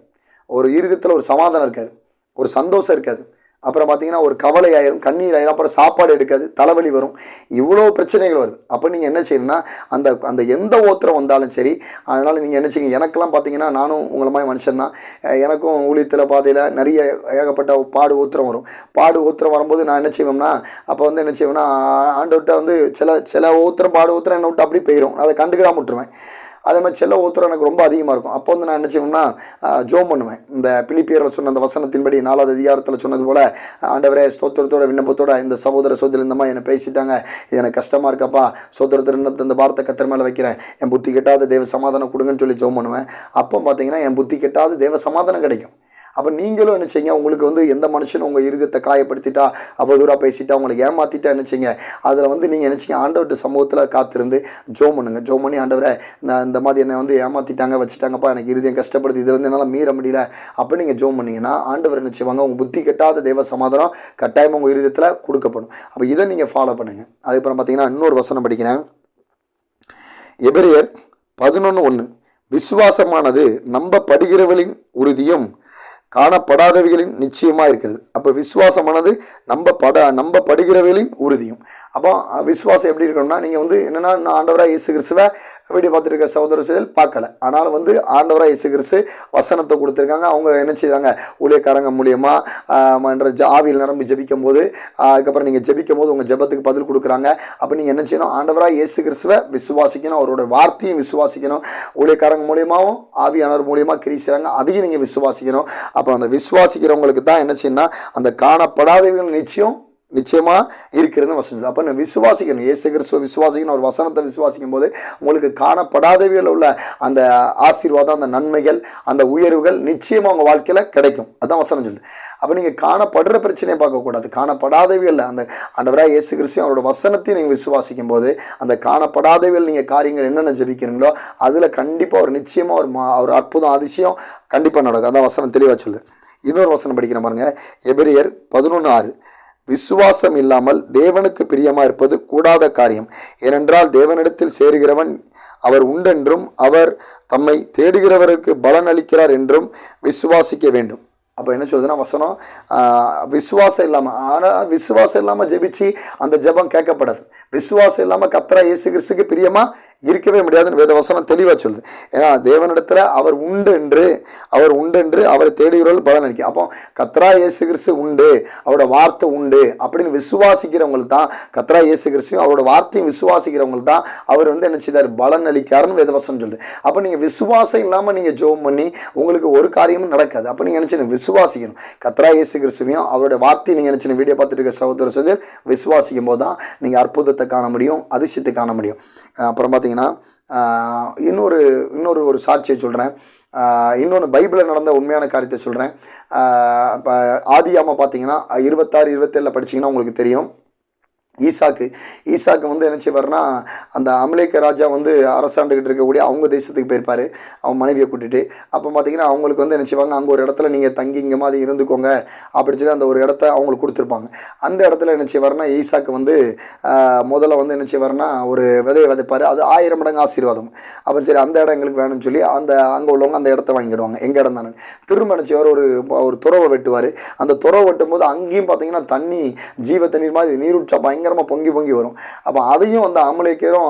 ஒரு இருதயத்தில் ஒரு சமாதானம் இருக்காது, ஒரு சந்தோஷம் இருக்காது. அப்புறம் பார்த்தீங்கன்னா ஒரு கவலை ஆயிரும், கண்ணீர் ஆயிரும், அப்புறம் சாப்பாடு எடுக்காது, தலைவலி வரும், இவ்வளோ பிரச்சனைகள் வருது. அப்போ நீங்கள் என்ன செய்யணும்னா அந்த எந்த ஓத்திரம் வந்தாலும் சரி, அதனால் நீங்கள் என்ன செய்யுங்க, எனக்கெல்லாம் பார்த்தீங்கன்னா நானும் உங்களை மாதிரி மனுஷன்தான், எனக்கும் ஊழியத்தில் பாதையில் நிறைய ஏகப்பட்ட பாடு ஊத்திரம் வரும். பாடு ஊத்திரம் வரும்போது நான் என்ன செய்வேன்னா, அப்போ வந்து என்ன செய்வேன்னா ஆண்டவர்கிட்ட வந்து சில ஊத்திரம் பாடு ஊத்திரம் என்னை விட்டு அப்படி போயிடும், அதை கண்டுக்கிடாம விட்டுருவேன். அதே மாதிரி செல்ல ஊத்திரம் எனக்கு ரொம்ப அதிகமாக இருக்கும். அப்போ வந்து நான் என்ன செய்வேன்னா ஜோம் பண்ணுவேன். இந்த பிலிப்பியரில் சொன்ன அந்த வசனத்தின்படி 4வது அதிகாரத்தில் சொன்னது போல், ஆண்டவரே ஸ்தோத்திரத்தோட விண்ணப்பத்தோட இந்த சகோதர சகோதரி இந்த மாதிரி என்னை பேசிட்டாங்க, இது எனக்கு கஷ்டமாக இருக்கப்பா, ஸ்தோத்திரத்தில் இந்த வார்த்தை கத்தர் மேலே வைக்கிறேன், என் புத்தி கெட்டாத தேவ சமாதானம் கொடுங்கன்னு சொல்லி ஜோம் பண்ணுவேன். அப்போ பார்த்தீங்கன்னா என் புத்தி கெட்டாத தேவ சமாதானம் கிடைக்கும். அப்போ நீங்களும் என்ன செய்யுங்க, உங்களுக்கு வந்து எந்த மனுஷனும் உங்கள் இருதயத்தை காயப்படுத்திட்டா, அவதூறாக பேசிட்டா, உங்களுக்கு ஏமாற்றிட்டா என்ன செய்யுங்க, அதில் வந்து நீங்கள் என்ன செய்யுங்க, ஆண்டவர்கிட்ட சமூகத்தில் காத்திருந்து ஜோம் பண்ணுங்க. ஜோம் பண்ணி, ஆண்டவரை நான் இந்த மாதிரி என்னை வந்து ஏமாற்றிட்டாங்க வச்சுட்டாங்கப்பா, எனக்கு இருதயம் கஷ்டப்படுது, இதுலேருந்து என்னால் மீற முடியல, அப்போ நீங்கள் ஜோம் பண்ணிங்கன்னா ஆண்டவர் என்ன செய்வாங்க, உங்கள் புத்தி கெட்டாத தேவ சமாதானம் கட்டாயமாக உங்கள் இருதயத்தில் கொடுக்கப்படும். அப்போ இதை நீங்கள் ஃபாலோ பண்ணுங்கள். அதுக்கப்புறம் பார்த்தீங்கன்னா இன்னொரு வசனம் படிக்கிறேன், எபிரேயர் 11:1, விசுவாசமானது நம்பப்படுகிறவர்களின் உறுதியும் காணப்படாதவைகளின் நிச்சயமாக இருக்கிறது. அப்போ விசுவாசமானது நம்பப்படுகிறவைகளின் உறுதியும். அப்போ விசுவாசம் எப்படி இருக்கணும்னா, நீங்கள் வந்து என்னென்னா, நான் ஆண்டவராக இயேசு கிறிஸ்துவை வீடியோ பார்த்துருக்க சகோதர செயல் பார்க்கல, ஆனாலும் வந்து ஆண்டவராக இயேசு கிறிஸ்து வசனத்தை கொடுத்துருக்காங்க. அவங்க என்ன செய்கிறாங்க, ஊழியக்காரங்க மூலியமாக ஆவியில் நிரம்பி ஜெபிக்கும் போது, அதுக்கப்புறம் நீங்கள் ஜெபிக்கும் போது உங்கள் ஜெபத்துக்கு பதில் கொடுக்குறாங்க. அப்போ நீங்கள் என்ன செய்யணும், ஆண்டவராக இயேசு கிறிஸ்துவை விசுவாசிக்கணும், அவரோட வார்த்தையும் விசுவாசிக்கணும், ஊழியக்காரங்க மூலியமாகவும் ஆவியானவர் மூலியமாக கிரியை செய்கிறாங்க, அதையும் நீங்கள் விசுவாசிக்கணும். அப்போ அந்த விசுவாசிக்கிறவங்களுக்கு தான் என்ன செய்யணும்னா, அந்த காணப்படாதவர்கள் நிச்சயம் நிச்சயமாக இருக்கிறது வசனம். அப்போ நான் விசுவாசிக்கணும், இயேசு கிறிஸ்துவ விசுவாசிக்கணும், ஒரு வசனத்தை விசுவாசிக்கும் போது உங்களுக்கு காணப்படாதவையில் உள்ள அந்த ஆசீர்வாதம், அந்த நன்மைகள், அந்த உயர்வுகள் நிச்சயமாக உங்கள் வாழ்க்கையில் கிடைக்கும். அதான் வசனம் சொல்லுது. அப்போ நீங்கள் காணப்படுற பிரச்சனையை பார்க்கக்கூடாது, காணப்படாதவையில் அந்த ஆண்டவராக இயேசு கிறிஸ்து அவரோட வசனத்தையும் நீங்கள் விசுவாசிக்கும் போது அந்த காணப்படாதவையில் நீங்கள் காரியங்கள் என்னென்ன ஜெபிக்கிறீங்களோ அதில் கண்டிப்பாக ஒரு நிச்சயமாக ஒரு அற்புதம், அதிசயம் கண்டிப்பாக நடக்கும். அதான் வசனம் தெளிவாக சொல்லுது. இன்னொரு வசனம் படிக்கிற பாருங்க, எபிரியர் 11:6. விசுவாசம் இல்லாமல் தேவனுக்கு பிரியமாக இருப்பது கூடாத காரியம். ஏனென்றால் தேவனிடத்தில் சேருகிறவன் அவர் உண்டென்றும் அவர் தம்மை தேடுகிறவருக்கு பலன் அளிக்கிறார் என்றும் விசுவாசிக்க வேண்டும். அப்போ என்ன சொல்லுதுன்னா வசனம், விசுவாசம் இல்லாமல், ஆனால் விசுவாசம் இல்லாமல் ஜெபிச்சு அந்த ஜெபம் கேட்கப்படாது. விசுவாசம் இல்லாமல் கர்த்தராகிய இயேசு கிறிஸ்துவுக்கு பிரியமாக இருக்கவே முடியாதுன்னு வேத வசனம் தெளிவாக சொல்லுது. ஏன்னா தேவனிடத்தில் அவர் உண்டு என்று அவரை தேடுகிறவர்கள் பலன் அளிக்கும். அப்போ கர்த்தராகிய இயேசு கிறிஸ்து உண்டு, அவரோட வார்த்தை உண்டு அப்படின்னு விசுவாசிக்கிறவங்களுக்கு தான், கர்த்தராகிய இயேசு கிறிஸ்துவும் அவரோட வார்த்தையும் விசுவாசிக்கிறவங்களுக்கு தான் அவர் என்ன செய்தார், பலன் அளிக்காருன்னு வேத வசனம் சொல்லுது. அப்போ நீங்கள் விசுவாசம் இல்லாமல் நீங்கள் ஜெபம் பண்ணி உங்களுக்கு ஒரு காரியமும் நடக்காது. அப்போ நீங்கள் நினச்சி விசுவாசிக்கணும், கர்த்தராகிய இயேசு கிறிஸ்துவையும் அவருடைய வார்த்தையை நீங்கள் நினச்சி வீடியோ பார்த்துட்டு இருக்க சகோதர சகோதரர் விசுவாசிக்கும் போது தான் நீங்கள் அற்புதத்தை காண முடியும், அதிசயத்தை காண முடியும். அப்புறம் பார்த்தீங்கன்னா இன்னொரு சாட்சியை சொல்கிறேன். இன்னொன்று பைபிளில் நடந்த உண்மையான காரியத்தை சொல்கிறேன். இப்போ ஆதியாகமம் பார்த்தீங்கன்னா 26, 27 படிச்சிங்கன்னா உங்களுக்கு தெரியும். ஈசாக்கு என்ன செய்வார்னா, அந்த அமலேக்க ராஜா அரசாண்டுகிட்டு இருக்கக்கூடிய அவங்க தேசத்துக்கு போயிருப்பார் அவன் மனைவியை கூட்டிகிட்டு. அப்போ பார்த்தீங்கன்னா அவங்களுக்கு என்ன செய்வாங்க, அங்கே ஒரு இடத்துல நீங்கள் தங்கி இங்கே மாதிரி இருந்துக்கோங்க அப்படின்னு சொல்லி அந்த ஒரு இடத்த அவங்களுக்கு கொடுத்துருப்பாங்க. அந்த இடத்துல என்ன செய்வார்னா, ஈசாக்கு முதல்ல என்ன செய்வார்னா ஒரு விதையை விதைப்பார், அது 1000 மடங்கு ஆசீர்வாதம். அப்போ சரி அந்த இடம் எங்களுக்கு வேணும்னு சொல்லி அங்கே உள்ளவங்க அந்த இடத்த வாங்கிடுவாங்க, எங்கள் இடம் தானே. திரும்ப என்ன செய்வார், ஒரு துறவை வெட்டுவார். அந்த துறவை வெட்டும் போது அங்கேயும் பார்த்தீங்கன்னா தண்ணி, ஜீவ தண்ணீர் மாதிரி நீரூற்றா பயங்கரமாக பொங்கி வரும். அப்போ அதையும் அந்த அமலேக்கரும்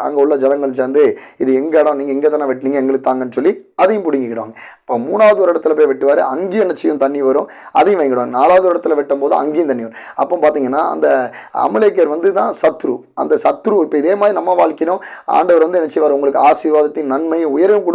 அங்கே உள்ள ஜனங்கள் சேர்ந்து இது எங்கள் இடம், நீங்கள் எங்கே தானே வெட்டினீங்க, எங்களுக்கு தாங்கன்னு சொல்லி அதையும் பிடுங்கிக்கிடுவாங்க. இப்போ 3வது ஒரு இடத்துல போய் வெட்டுவார், அங்கேயும் என்ன செய்யும், தண்ணி வரும், அதையும் வாங்கிடுவாங்க. 4வது இடத்துல வெட்டும் போது அங்கேயும் தண்ணி வரும். அப்போ பார்த்தீங்கன்னா அந்த அமலேக்கர் தான் சத்ரு. அந்த சத்ரு இப்போ இதே மாதிரி நம்ம வாழ்க்கையிலும் ஆண்டவர் என்ன செய்வார், உங்களுக்கு ஆசீர்வாதத்தின் நன்மை உயர்வும்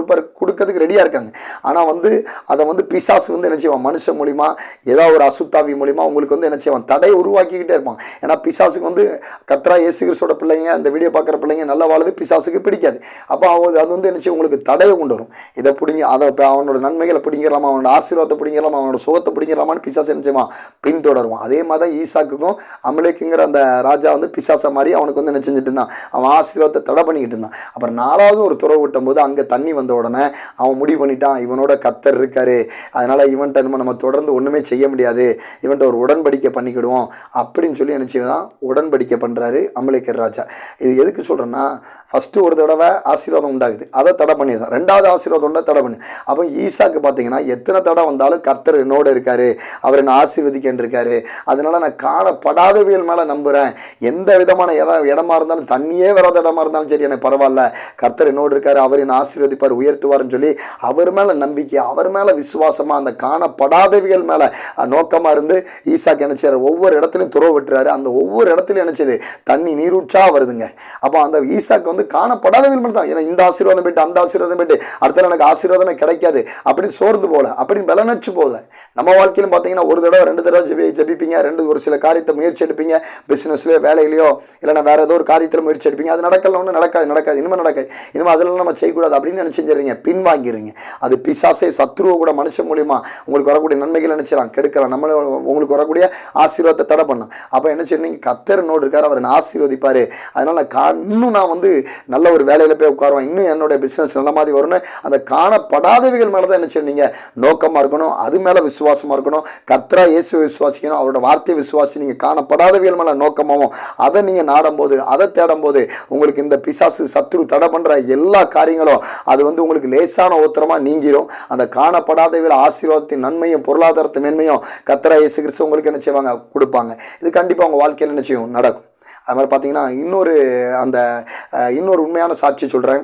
கொடுக்கறதுக்கு ரெடியாக இருக்காங்க. ஆனால் அதை பிசாசு என்ன செய்வான், மனுஷன் மூலிமா ஏதாவது ஒரு அசுத்தாவி மூலிமா உங்களுக்கு என்ன செய்வான், தடையை உருவாக்கிக்கிட்டே இருப்பான். ஏன்னா பிசாசுக்கு கர்த்தராகிய இயேசு கிறிஸ்துவோட பிள்ளைங்க, அந்த வீடியோ பார்க்குற பிள்ளைங்க நல்லா வாழுது, பிசாசுக்கு பிடிக்காது. அப்போ அது என்ன செய்யும், உங்களுக்கு தடையை கொண்டு வரும். இதை பிடிங்க, அதை அவனோட நன்மைகளை பிடிங்கலாமா, அவனோட ஆசீர்வாதத்தை பிடிங்கலாமா, அவனோட சுகத்தை பிடிங்கலாமான்னு பிசாசு என்ன செய்வான், பின்தொடருவான். அதே மாதிரி தான் ஈசாக்குக்கும் அமலேக்குங்கிற அந்த ராஜா பிசாசை மாதிரி அவனுக்கு என்ன செஞ்சுட்டு இருந்தான், அவன் ஆசீர்வாதத்தை தடை பண்ணிக்கிட்டு இருந்தான். அப்புறம் 4வது ஒரு துறவு விட்டும் போது அங்கே தண்ணி வந்த உடனே அவன் முடிவு பண்ணிட்டான், இவனோட கர்த்தர் இருக்காரு, அதனால இவன்ட்ட நம்ம தொடர்ந்து ஒன்றுமே செய்ய முடியாது, இவன்ட்ட ஒரு உடன்படிக்கை பண்ணிக்கிடுவோம் அப்படின்னு சொல்லி என்ன செய்வான், உடன்படிக்கை பண்ணுறாரு அமலேக்கர் ராஜா. இது எதுக்கு சொல்கிறேன்னா, ஃபஸ்ட்டு ஒரு தடவை ஆசீர்வாதம் உண்டாகுது, அதை தடை பண்ணிடுறான். 2வது ஆசீர்வாதம் உண்டா தடை பண்ணு. அப்போ ஈசாக்கு பார்த்தீங்கன்னா எத்தனை தடை வந்தாலும் கர்த்தர் என்னோட இருக்காரு, அவர் என்ன ஆசீர்வதிக்கின்னு இருக்காரு, அதனால நான் காணப்படாதவியல் மேலே நம்புகிறேன். எந்த விதமான இடமா இருந்தாலும், தண்ணியே வராத இடமா இருந்தாலும் சரி எனக்கு பரவாயில்ல, கர்த்தர் என்னோடு இருக்காரு, அவர் என்ன ஆசீர்வதிப்பார், உயர்த்துவார்னு சொல்லி அவர் மேலே நம்பிக்கை, அவர் மேலே விசுவாசமாக, அந்த காணப்படாதவியல் மேலே நோக்கமாக இருந்து ஈசாக்கு என்ன செய்யறாரு, ஒவ்வொரு இடத்துலையும் துறவு விட்டுறாரு. அந்த ஒவ்வொரு இடத்துலையும் என்ன செய்யுது, தண்ணி நீரூற்றா வருதுங்க. அப்போ அந்த ஈசாக்கு காணப்படாதவியல் மட்டும் தான், ஏன்னா இந்த ஆசீர்வாதம் போயிட்டு அந்த ஆசீர்வாதம் போயிட்டு அடுத்த எனக்கு ஆசீர்வாதமே கிடைக்காது அப்படின்னு சோர்ந்து போல, அப்படின்னு பலனற்று போகல. நம்ம வாழ்க்கையிலும் பார்த்தீங்கன்னா ஒரு தடவை 2 தடவை ஜெபிப்பீங்க, ஒரு சில காரியத்தை முயற்சி எடுப்பீங்க, பிசினஸ்லயோ வேலையிலையோ இல்லைன்னா வேற ஏதோ ஒரு காரியத்தில் முயற்சி எடுப்பீங்க, அது நடக்கல, ஒன்றும் நடக்காது, இனிமேல் அதெல்லாம் நம்ம செய்யக்கூடாது அப்படின்னு நினைச்சிருங்க, பின்வாங்கிடுறீங்க. அது பிசாசே, சத்ருவை கூட மனுஷன் மூலியமா உங்களுக்கு வரக்கூடிய நன்மைகள் நினைச்சலாம் கெடுக்கலாம், நம்மள உங்களுக்கு வரக்கூடிய ஆசீர்வாதத்தை தடை பண்ணும். அப்போ என்ன செய்யணும், கர்த்தர் நோடு இருக்காரு, அவர் ஆசீர்வதிப்பாரு, அதனால இன்னும் நான் நல்ல ஒரு வேலையில போய் உட்காருவேன், இன்னும் என்னோட பிசினஸ் நல்ல மாதிரி வரும்னு அந்த காணப்படாதவைகள் மேலதான் என்ன செய்யணும், நோக்கமா இருக்கணும், அது மேல விசுவாசமா இருக்கணும். கர்த்தராகிய இயேசுவை விசுவாசிக்கணும், அவரோட வார்த்தையை விசுவாசி, நீங்க காணப்படாதவைகள் மேல நோக்கமாவும் அதை நீங்க நாடும் போது, அதை தேடும் போது உங்களுக்கு இந்த பிசாசு சத்ரு தடை பண்ற எல்லா காரியங்களும் அது உங்களுக்கு லேசான உத்தரமா நீங்கிரும். அந்த காணப்படாதவைகள் ஆசீர்வாதத்தின் நன்மையும் பொருளாதாரத்து மேன்மையும் கர்த்தராகிய இயேசு கிறிஸ்து உங்களுக்கு என்ன செய்வாங்க, கொடுப்பாங்க. இது கண்டிப்பா உங்க வாழ்க்கையில் என்ன செய்யும், நடக்கும். அது மாதிரி பார்த்தீங்கன்னா இன்னொரு உண்மையான சாட்சி சொல்கிறேன்.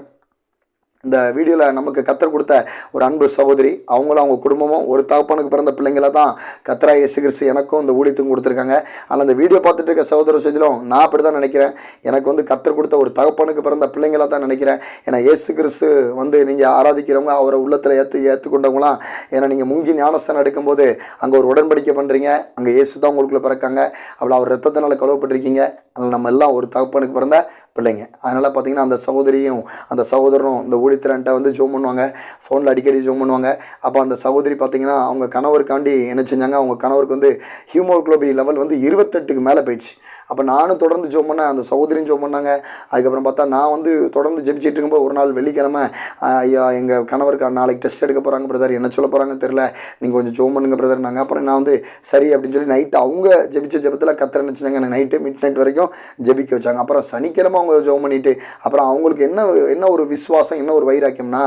இந்த வீடியோவில் நமக்கு கத்தர் கொடுத்த ஒரு அன்பு சகோதரி, அவங்களும் அவங்க குடும்பமும் ஒரு தகப்பனுக்கு பிறந்த பிள்ளைங்கள தான் கத்தரா இயேசு கிறிஸ்து எனக்கும் இந்த ஊழியத்துக்கும் கொடுத்துருக்காங்க. ஆனால் அந்த வீடியோ பார்த்துட்டு இருக்க சகோதர செய்திலும் நான் அப்படி தான் நினைக்கிறேன். எனக்கு வந்து கத்தர் கொடுத்த ஒரு தகப்பனுக்கு பிறந்த பிள்ளைங்கள தான் நினைக்கிறேன். ஏன்னா இயேசு கிறிஸ்து வந்து நீங்கள் ஆராதிக்கிறவங்க, அவரை உள்ளத்தில் ஏற்றுக்கொண்டவங்களாம். ஏன்னா நீங்கள் முங்கி ஞானஸ்தானம் எடுக்கும்போது அங்கே ஒரு உடன்படிக்கை பண்ணுறீங்க, அங்கே இயேசு தான் உங்களுக்குள்ள பிறக்காங்க, அவ்வளோ அவர் ரத்தத்தினால கழுவப்பட்டிருக்கீங்க. அதனால் நம்ம எல்லாம் ஒரு தகப்பனுக்கு பிறந்த பிள்ளைங்க. அதனால் பார்த்திங்கன்னா அந்த சகோதரியும் அந்த சகோதரனும் இந்த ஊழியத்திரன்ட்ட வந்து ஜோம் பண்ணுவாங்க, ஃபோனில் அடிக்கடி ஜோம் பண்ணுவாங்க. அப்போ அந்த சகோதரி பார்த்திங்கன்னா அவங்க கணவருக்காண்டி என்ன செஞ்சாங்க, அவங்க கணவருக்கு வந்து ஹீமோகுளோபின் லெவல் வந்து 28க்கு மேலே போயிடுச்சு. அப்போ நானும் தொடர்ந்து ஜோம் பண்ணேன், அந்த சகோதரியும் ஜோம் பண்ணாங்க. அதுக்கப்புறம் பார்த்தா நான் வந்து தொடர்ந்து ஜெபிச்சிட்டு இருக்கும்போது ஒரு நாள் வெள்ளிக்கிழமை, ஐயா எங்கள் கணவருக்கு நாளைக்கு டெஸ்ட் எடுக்க போகிறாங்க பிரதர், என்ன சொல்ல போகிறாங்கன்னு தெரில, நீங்கள் கொஞ்சம் ஜோம் பண்ணுங்க பிரதர் நாங்கள். அப்புறம் நான் வந்து சரி அப்படின்னு சொல்லி நைட்டு அவங்க ஜெபிச்ச ஜெபத்தில் கத்தர் நினச்சினாங்க எனக்கு நைட்டு மிட் நைட் வரைக்கும் ஜெபிக்க வச்சாங்க. அப்புறம் சனிக்கிழமை அவங்க ஜோம் பண்ணிவிட்டு அப்புறம் அவங்களுக்கு என்ன ஒரு விசுவாசம், என்ன ஒரு வைராக்கியம்னா,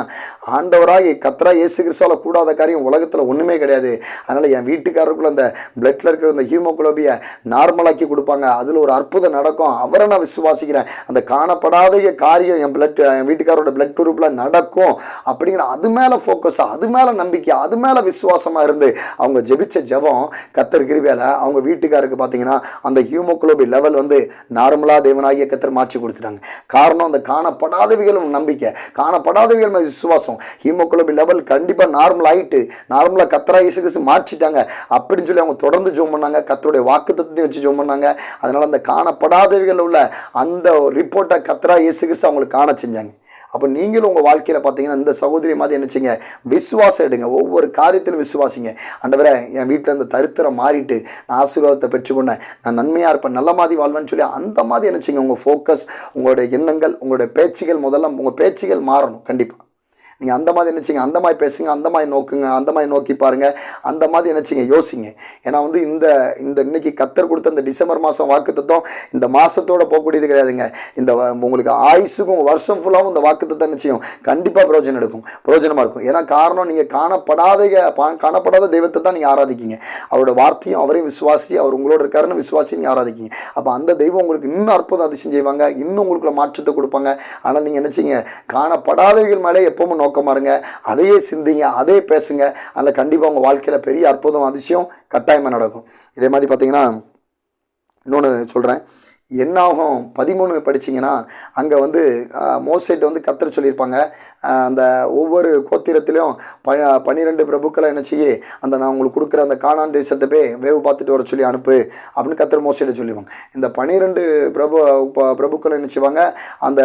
ஆண்டவராக கத்தரா இயேசு கிறிஸ்துவால் கூடாத காரியம் உலகத்தில் ஒன்றுமே கிடையாது. அதனால் என் வீட்டுக்காரருக்குள்ள அந்த பிளட்டில் இருக்கிற இந்த ஹீமோகுளோபியை நார்மலாக்கி கொடுப்பாங்க, அதில் ஒரு அற்புதம் நடக்கும், அவரை நான் விசுவாசிக்கிறேன், அந்த காணப்படாத காரியம் என் வீட்டுக்காரோட பிளட் குரூப்பில் நடக்கும் அப்படிங்கிற அது மேலே ஃபோக்கஸாக, அது மேலே நம்பிக்கை, அது மேலே விசுவாசமாக இருந்து அவங்க ஜெபிச்ச ஜெபம் கத்தர் கிருபையால அவங்க வீட்டுக்காருக்கு பார்த்தீங்கன்னா அந்த ஹீமோகுளோபின் லெவல் வந்து நார்மலாக தேவனாகிய கத்தர் மாற்றி கொடுத்துட்டாங்க. காரணம் அந்த காணப்படாதவைகளும் நம்பிக்கை, காணப்படாதவைகள் விசுவாசம். ஹீமோகுளோபின் லெவல் கண்டிப்பாக நார்மல் ஆகிட்டு நார்மலாக கத்தரா இயேசு கிறிஸ்து மாற்றிட்டாங்க அப்படின்னு சொல்லி அவங்க தொடர்ந்து ஜோம் பண்ணாங்க, கத்தருடைய வாக்குத்தத்தத்தையும் வச்சு ஜோம் பண்ணாங்க. அதனால் அந்த காணப்படாதவைகள் உள்ள அந்த ரிப்போர்ட்டை கத்தரா இயேசு கிறிஸ்து அவங்களுக்கு காண செஞ்சாங்க. அப்போ நீங்களும் உங்கள் வாழ்க்கையில் பார்த்தீங்கன்னா இந்த சகோதரி மாதிரி என்ன செய்யுங்க, விசுவாசம் எடுங்க, ஒவ்வொரு காரியத்திலும் விசுவாசிங்க. ஆண்டவரே என் வீட்டில் இந்த தரித்திரம் மாறிட்டு நான் ஆசீர்வாதத்தை பெற்றுக்கொண்டேன், நான் நன்மையாக இருப்பேன், நல்ல மாதிரி வாழ்வேன்னு சொல்லி அந்த மாதிரி என்ன செய்யுங்க, உங்கள் ஃபோக்கஸ், உங்களுடைய எண்ணங்கள், உங்களுடைய பேச்சுகள், முதல்ல உங்கள் பேச்சுகள் மாறணும். கண்டிப்பாக நீங்கள் அந்த மாதிரி நினச்சிங்க, அந்த மாதிரி பேசுங்க, அந்த மாதிரி நோக்குங்க, அந்த மாதிரி நோக்கி பாருங்கள், அந்த மாதிரி நினச்சிங்க, யோசிங்க. ஏன்னா வந்து இந்த இன்னைக்கு கத்தர் கொடுத்த இந்த டிசம்பர் மாதம் வாக்குத்தத்தம் இந்த மாதத்தோடு போகக்கூடியது கிடையாதுங்க. இந்த உங்களுக்கு ஆயுசுக்கும் வருஷம் ஃபுல்லாகவும் இந்த வாக்குத்தத்தம் நிச்சயம் கண்டிப்பாக பிரயோஜனமாக இருக்கும். ஏன்னா காரணம் நீங்கள் காணப்படாத தெய்வத்தை தான் நீங்கள் ஆராதிக்கீங்க, அவரோட வார்த்தையும் அவரையும் விசுவாசி, அவர் உங்களோட இருக்காருன்னு விசுவாசி நீங்கள் ஆராதிக்கீங்க. அப்போ அந்த தெய்வம் உங்களுக்கு இன்னும் அற்புதம் அதிசயம் செய்வாங்க, இன்னும் உங்களுக்குள்ள மாற்றத்தை கொடுப்பாங்க. ஆனால் நீங்கள் நினச்சிங்க, காணப்படாதவைகள் மேலே எப்பவும் நோக்கமாக இருங்க, அதையே சிந்திங்க, அதே பேசுங்க. அதில் கண்டிப்பாக உங்கள் வாழ்க்கையில் பெரிய அற்புதம் அதிசயம் கட்டாயமாக நடக்கும். இதே மாதிரி பார்த்தீங்கன்னா இன்னொன்று சொல்கிறேன், என்னாகும் 13 படிச்சிங்கன்னா அங்கே வந்து மோசேட்டு வந்து கத்தர் சொல்லியிருப்பாங்க, அந்த ஒவ்வொரு கோத்திரத்திலையும் 12 பிரபுக்களை என்ன செய்ய, அந்த நான் உங்களுக்கு கொடுக்குற அந்த கானான் தேசத்தை போய் வேவு பார்த்துட்டு வர சொல்லி அனுப்பு அப்படின்னு கத்தர் மோசேட்ட சொல்லிடுவாங்க. இந்த 12 பிரபுக்களை என்ன செய்வாங்க, அந்த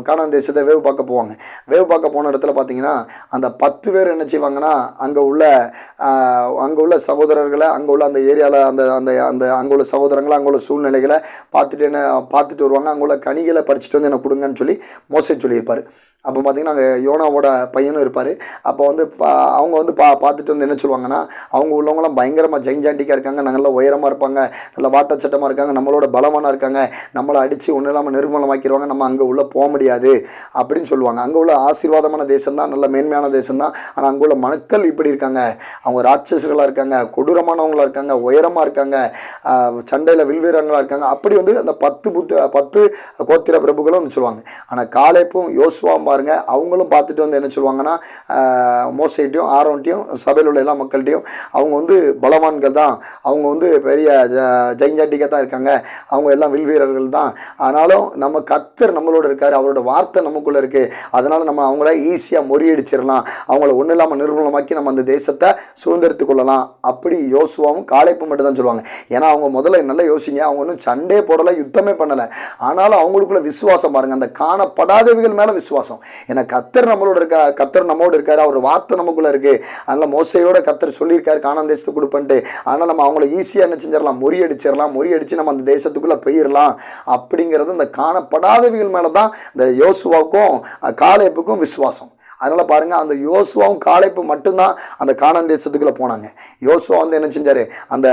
கானான் தேசத்தை வேவு பார்க்க போவாங்க. வேவு பார்க்க போன இடத்துல பார்த்தீங்கன்னா அந்த 10 பேர் என்ன செய்வாங்கன்னா அங்கே உள்ள சகோதரர்களை, அங்கே உள்ள அந்த ஏரியாவில் அந்த அந்த அந்த அங்கே உள்ள சகோதரங்களை, அங்கே உள்ள சூழ்நிலைகளை பார்த்துட்டு வருவாங்க. அங்கே உள்ள கனிகளை பறிச்சுட்டு வந்து என்ன கொடுங்கன்னு சொல்லி மோசே சொல்லியிருப்பார். அப்போ பார்த்திங்கன்னா அங்கே யோனாவோட பையனும் இருப்பார். அப்போ வந்து அவங்க வந்து பார்த்துட்டு வந்து என்ன சொல்லுவாங்கன்னா, அவங்க உள்ளவங்களாம் பயங்கரமாக ஜெயிஞ்சாண்டிக்காக இருக்காங்க, நாங்கள்லாம் உயரமாக இருப்பாங்க, நல்லா வாட்டச்சட்டமாக இருக்காங்க, நம்மளோட பலமானாக இருக்காங்க, நம்மளை அடித்து ஒன்றும் இல்லாமல் நிர்மூலமாக்கிடுவாங்க, நம்ம அங்கே உள்ளே போக முடியாது அப்படின்னு சொல்லுவாங்க. அங்கே உள்ள ஆசீர்வாதமான தேசம் தான், நல்ல மேன்மையான தேசம் தான். ஆனால் அங்கே உள்ள மக்கள் இப்படி இருக்காங்க, அவங்க ராட்சசர்களாக இருக்காங்க, கொடூரமானவங்களாக இருக்காங்க, உயரமாக இருக்காங்க, சண்டையில் வில்வீரங்களாக இருக்காங்க. அப்படி வந்து அந்த 10 கோத்திர பிரபுகளும் வந்து சொல்லுவாங்க. ஆனால் காலேப்பும் யோசுவாவும் பாருங்க, அவங்களும் பார்த்துட்டு வந்து என்ன சொல்லுவாங்கன்னா, மோசேட்டையும் ஆரோன்ட்டையும் சபையில் உள்ள எல்லா மக்கள்கிட்டையும் அவங்க வந்து பலவான்கள் தான், அவங்க வந்து பெரிய ஜெயிஞ்சாட்டிக்காக தான் இருக்காங்க, அவங்க எல்லாம் வில்வீரர்கள் தான். ஆனாலும் நம்ம கத்தர் நம்மளோட இருக்கார், அவரோட வார்த்தை நமக்குள்ளே இருக்குது, அதனால் நம்ம அவங்கள ஈஸியாக முறியடிச்சிடலாம், அவங்கள ஒன்றும் இல்லாமல் நிர்மூலமாக்கி நம்ம அந்த தேசத்தை சுதந்திரத்து கொள்ளலாம். அப்படி யோசுவாவும் காலேப்பும் மட்டும் தான் சொல்லுவாங்க. ஏன்னா அவங்க முதல்ல நல்லா யோசிங்க, அவங்க ஒன்றும் சண்டே போடலை, யுத்தமே பண்ணலை, ஆனாலும் அவங்களுக்குள்ள விசுவாசம் பாருங்கள், அந்த காணப்படாதவைகள் மேலே விசுவாசம். ஏன்னா கத்தர் நம்மளோட இருக்கா, கத்தர் நம்மோடு இருக்காரு, அவர் வார்த்தை நமக்குள்ள இருக்கு. அதனால மோசையோட கத்தர் சொல்லியிருக்காரு கானான் தேசத்தை கொடுப்பன்ட்டு. அதனால நம்ம அவங்கள ஈஸியாக என்ன செஞ்சிடலாம், முறியடிச்சு நம்ம அந்த தேசத்துக்குள்ள போயிடலாம். அப்படிங்கிறது இந்த காணப்படாதவைகள் மேலே தான் இந்த யோசுவாவுக்கும் காலேப்புக்கும் விசுவாசம். அதனால் பாருங்கள், அந்த யோசுவாவும் காலேப்பு மட்டும்தான் அந்த கானான் தேசத்துக்குள்ளே போனாங்க. யோசுவா வந்து என்ன செஞ்சார், அந்த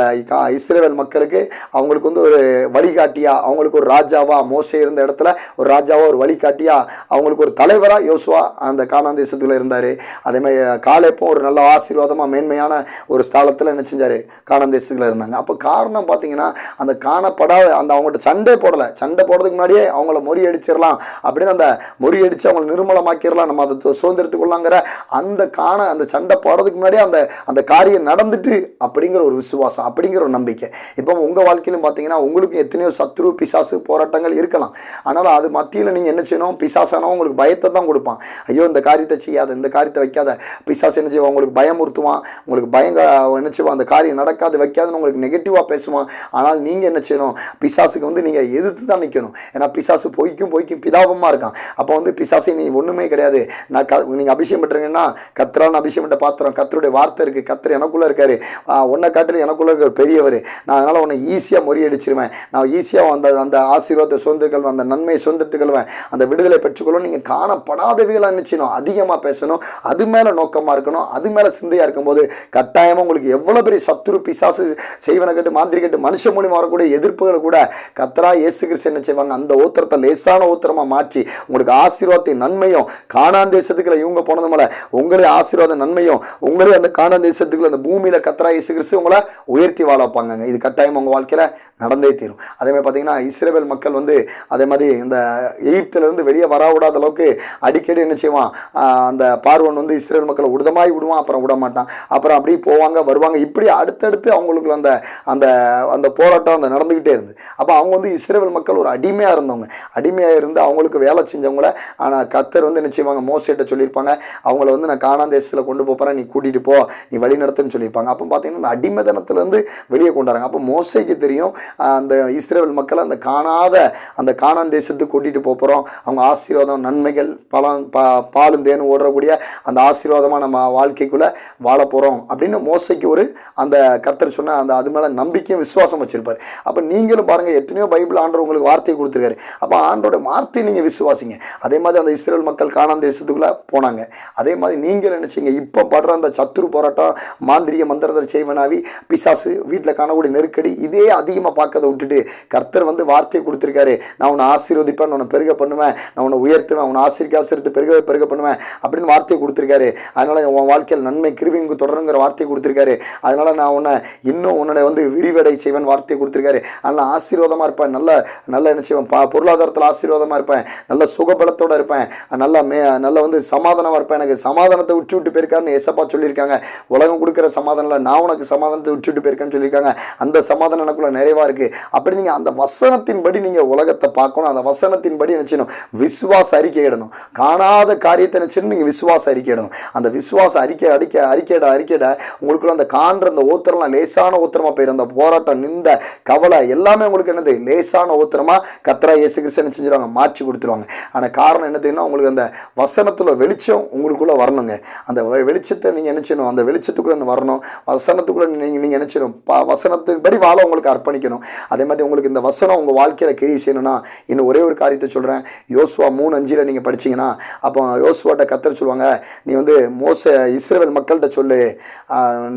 இஸ்ரவேல் மக்களுக்கு அவங்களுக்கு வந்து ஒரு வழிகாட்டியா, அவங்களுக்கு ஒரு ராஜாவா, மோசே இருந்த இடத்துல ஒரு ராஜாவா, ஒரு வழிகாட்டியா, அவங்களுக்கு ஒரு தலைவராக யோசுவா அந்த கானான் தேசத்துக்குள்ளே இருந்தார். அதேமாதிரி காலேப்பும் ஒரு நல்ல ஆசீர்வாதமாக மேன்மையான ஒரு ஸ்தலத்தில் என்ன செஞ்சார், கானான் தேசத்துக்குள்ளே இருந்தாங்க. அப்போ காரணம் பார்த்தீங்கன்னா, அந்த காணப்படாத அந்த அவங்கள்ட்ட சண்டை போடலை, சண்டை போடுறதுக்கு முன்னாடியே அவங்கள முறியடிச்சிடலாம் அப்படின்னு, அந்த முறியடித்து அவங்களை நிர்மூலமாக்கிடலாம், நம்ம அதை சுதந்திரத்துக்குள்ளாங்கிற அந்த சண்டை போடுறதுக்கு முன்னாடியே அந்த காரியம் நடந்துட்டு அப்படிங்கிற ஒரு விசுவாசம், அப்படிங்கிற ஒரு நம்பிக்கை. இப்போ உங்கள் வாழ்க்கையிலும் பார்த்தீங்கன்னா, உங்களுக்கு எத்தனையோ சத்ரு பிசாசு போராட்டங்கள் இருக்கலாம். ஆனால் அது மத்தியில் நீங்கள் என்ன செய்யணும், பிசாசானவன் உங்களுக்கு பயத்தை தான் கொடுப்பான். ஐயோ இந்த காரியத்தை செய்யாத, இந்த காரியத்தை வைக்காத, பிசாசு என்ன செய்வான், உங்களுக்கு பயமுறுத்துவான், உங்களுக்கு என்ன செய்வான், அந்த காரியம் நடக்காது வைக்காதுன்னு உங்களுக்கு நெகட்டிவாக பேசுவான். ஆனால் நீங்கள் என்ன செய்யணும், பிசாசுக்கு வந்து நீங்கள் எதிர்த்து தான் நிற்கணும். ஏன்னா பிசாசு பொய்க்கும் பிதாபமாக இருக்கான். அப்போ வந்து பிசாசு நீ ஒன்றுமே கிடையாது, நீங்கள் அபிஷேகம் பெற்றீங்கன்னா கர்த்தரால் அபிஷேகம் பெற்ற பாத்திரம், கர்த்தருடைய வார்த்தை இருக்குது, கர்த்தர் எனக்குள்ளே இருக்காரு, உன்னை காட்டில் எனக்குள்ளே இருக்கிற பெரியவர், நான் அதனால் உன்னை ஈஸியாக முறியடிச்சிருவேன், நான் ஈஸியாக அந்த ஆசீர்வாதத்தை சொந்தக்கொள்வேன், அந்த நன்மையை சொந்தத்துக்கொள்வேன், அந்த விடுதலை பெற்றுக்கொள்ளும். நீங்கள் காணப்படாதவைகளாக நிச்சயம் அதிகமாக பேசணும், அது மேலே நோக்கமாக இருக்கணும், அது மேலே சிந்தையாக இருக்கும்போது கட்டாயமாக உங்களுக்கு எவ்வளோ பெரிய சத்துரு பிசாசு செய்வனை கட்டு மாந்திரி கட்டு மனுஷ மூலியமாக வரக்கூடிய எதிர்ப்புகளை கூட கர்த்தரா இயேசு கிறிஸ்து என்ன செய்வாங்க, அந்த ஊத்திரத்தை லேசான ஊத்திரமாக மாற்றி உங்களுக்கு ஆசீர்வாதத்தின் நன்மையும், கானான் தேசத்துக்குள்ள இவங்க போனது மேலே உங்களே ஆசீர்வாத நன்மையும், உங்களே அந்த கானான் தேசத்துக்குள்ள அந்த பூமியில் கர்த்தரா இயேசு கிறிஸ்து உங்களை உயர்த்தி வாழ வைப்பாங்க. இது கட்டாயம் உங்கள் வாழ்க்கையில் நடந்தே தீரும். அதே மாதிரி பார்த்தீங்கன்னா, இஸ்ரவேல் மக்கள் வந்து அதே மாதிரி இந்த எகிப்திலிருந்து வெளியே வரவிடாத அளவுக்கு அடிக்கடி என்ன செய்வான், அந்த பார்வன் வந்து இஸ்ரவேல் மக்களை உடமாய் விடுவான், அப்புறம் விட மாட்டான், அப்புறம் அப்படி போவாங்க வருவாங்க, இப்படி அடுத்தடுத்து அவங்களுக்கு அந்த அந்த அந்த போராட்டம் அந்த நடந்துக்கிட்டே இருந்து. அப்போ அவங்க வந்து இஸ்ரவேல் மக்கள் ஒரு அடிமையாக இருந்தவங்க, அடிமையாக இருந்து அவங்களுக்கு வேலை செஞ்சவங்கள. ஆனால் கர்த்தர் வந்து என்ன செய்வாங்க, மோசேட்ட சொல்லியிருப்பாங்க, அவங்கள வந்து நான் கானான் தேசத்தில் கொண்டு போகிறேன், நீ கூட்டிகிட்டு போ, நீ வழி நடத்துன்னு சொல்லியிருப்பாங்க. அப்போ பார்த்தீங்கன்னா அந்த அடிமைத்தனத்துலேருந்து வெளியே கொண்டாடுறாங்க. அப்போ மோசேக்கு தெரியும், அந்த இஸ்ரவேல் மக்களை அந்த கானான் தேசத்துக்கு கூட்டிகிட்டு போகிறோம், அவங்க ஆசீர்வாதம் நன்மைகள் பாலும் தேனும் ஓடக்கூடிய அந்த ஆசீர்வாதமாக நம்ம வாழ்க்கைக்குள்ளே வாழ போகிறோம் அப்படின்னு மோசைக்கு ஒரு அந்த கர்த்தர் சொன்ன அந்த அது மேலே நம்பிக்கையும் விசுவாசம் வச்சிருப்பார். அப்போ நீங்களும் பாருங்கள், எத்தனையோ பைபிள் ஆண்டவர் உங்களுக்கு வார்த்தையை கொடுத்துருக்காரு. அப்போ ஆண்டோட வார்த்தையை நீங்கள் விசுவாசிங்க. அதே மாதிரி அந்த இஸ்ரவேல் மக்கள் கானான் தேசத்துக்குள்ளே போனாங்க. அதே மாதிரி நீங்கள் நினச்சிங்க, இப்போ படுற அந்த சத்துரு போராட்டம், மாந்திரிக மந்திரத்தை செய்வனாவி, பிசாசு, வீட்டில் காணக்கூடிய நெருக்கடி, இதே அதிகமாக பார்க்கறதை விட்டுட்டு கர்த்தர் வந்து வார்த்தையை கொடுத்துருக்காரு, நான் உன்னை ஆசீர்வதிப்பேன், உன்னை பெருக பண்ணுவேன், நான் உன்னை உயர்த்துவேன், உன்னை ஆசீர்வாதத்தை பெருக பண்ணுவேன் அப்படின்னு வார்த்தையை கொடுத்துருக்காரு. அதனால் உன் வாழ்க்கையில் நன்மை கிருபையும் தொடருங்கிற வார்த்தையை கொடுத்துருக்காரு. அதனால் நான் உன்னை இன்னும் உன்னை வந்து விரிவடை செய்வேன் வார்த்தையை கொடுத்துருக்காரு. அதனால் ஆசீர்வாதமாக இருப்பேன், நல்ல என்ன செய்வேன், பொருளாதாரத்தில் ஆசீர்வாதமாக இருப்பேன், நல்ல சுகபலத்தோடு இருப்பேன், நல்ல வந்து சமாதானமாக இருப்பேன், எனக்கு சமாதானத்தை விட்டு போயிருக்காருன்னு ஏசப்பா சொல்லியிருக்காங்க. உலகம் கொடுக்குற சமாதானம், நான் உனக்கு சமாதானத்தை விட்டு போயிருக்கேன்னு சொல்லியிருக்காங்க. அந்த சமாதானம் எனக்குள்ள நிறைவாக இருக்குது. அப்படி நீங்கள் அந்த வசனத்தின்படி நீங்கள் உலகத்தை பார்க்கணும், அந்த வசனத்தின்படி நினச்சணும், விசுவாச அறிக்கை இடணும், காணாத காரியத்தை நினச்சின்னு நீங்கள் விசுவாச அறிக்கை இடணும். அந்த விசுவாச அறிக்கையிட உங்களுக்குள்ள அந்த காண்ற அந்த ஓத்திரம்லாம் லேசான ஓத்திரமாக போயிடும். அந்த போராட்டம், நிந்த கவலை எல்லாமே உங்களுக்கு என்னது லேசான ஓத்திரமாக கர்த்தரா இயேசு கிறிஸ்து என்ன செஞ்சிருவாங்க, மாற்றி கொடுத்துருவாங்க. ஆனால் காரணம் என்ன தெரியுமா, உங்களுக்கு அந்த வசனத்தில் வெளிச்சம் உங்களுக்குள்ளே வரணுங்க. அந்த வெளிச்சத்தை நீங்கள் என்ன செய்யணும், அந்த வெளிச்சத்துக்குள்ளே வரணும், வசனத்துக்குள்ளே நீங்கள் என்ன செய்யணும், வசனத்தின்படி வாழ உங்களுக்கு அர்ப்பணிக்கணும். அதே மாதிரி உங்களுக்கு இந்த வசனம் உங்கள் வாழ்க்கையில் கிரியை செய்யணும்னா இன்னும் ஒரே ஒரு காரியத்தை சொல்கிறேன். யோசுவா 3:5 நீங்கள் படிச்சிங்கன்னா, அப்போ யோசுவாட்ட கர்த்தர் சொல்லுவாங்க, நீ வந்து இஸ்ரவேல் மக்கள்கிட்ட சொல்லு,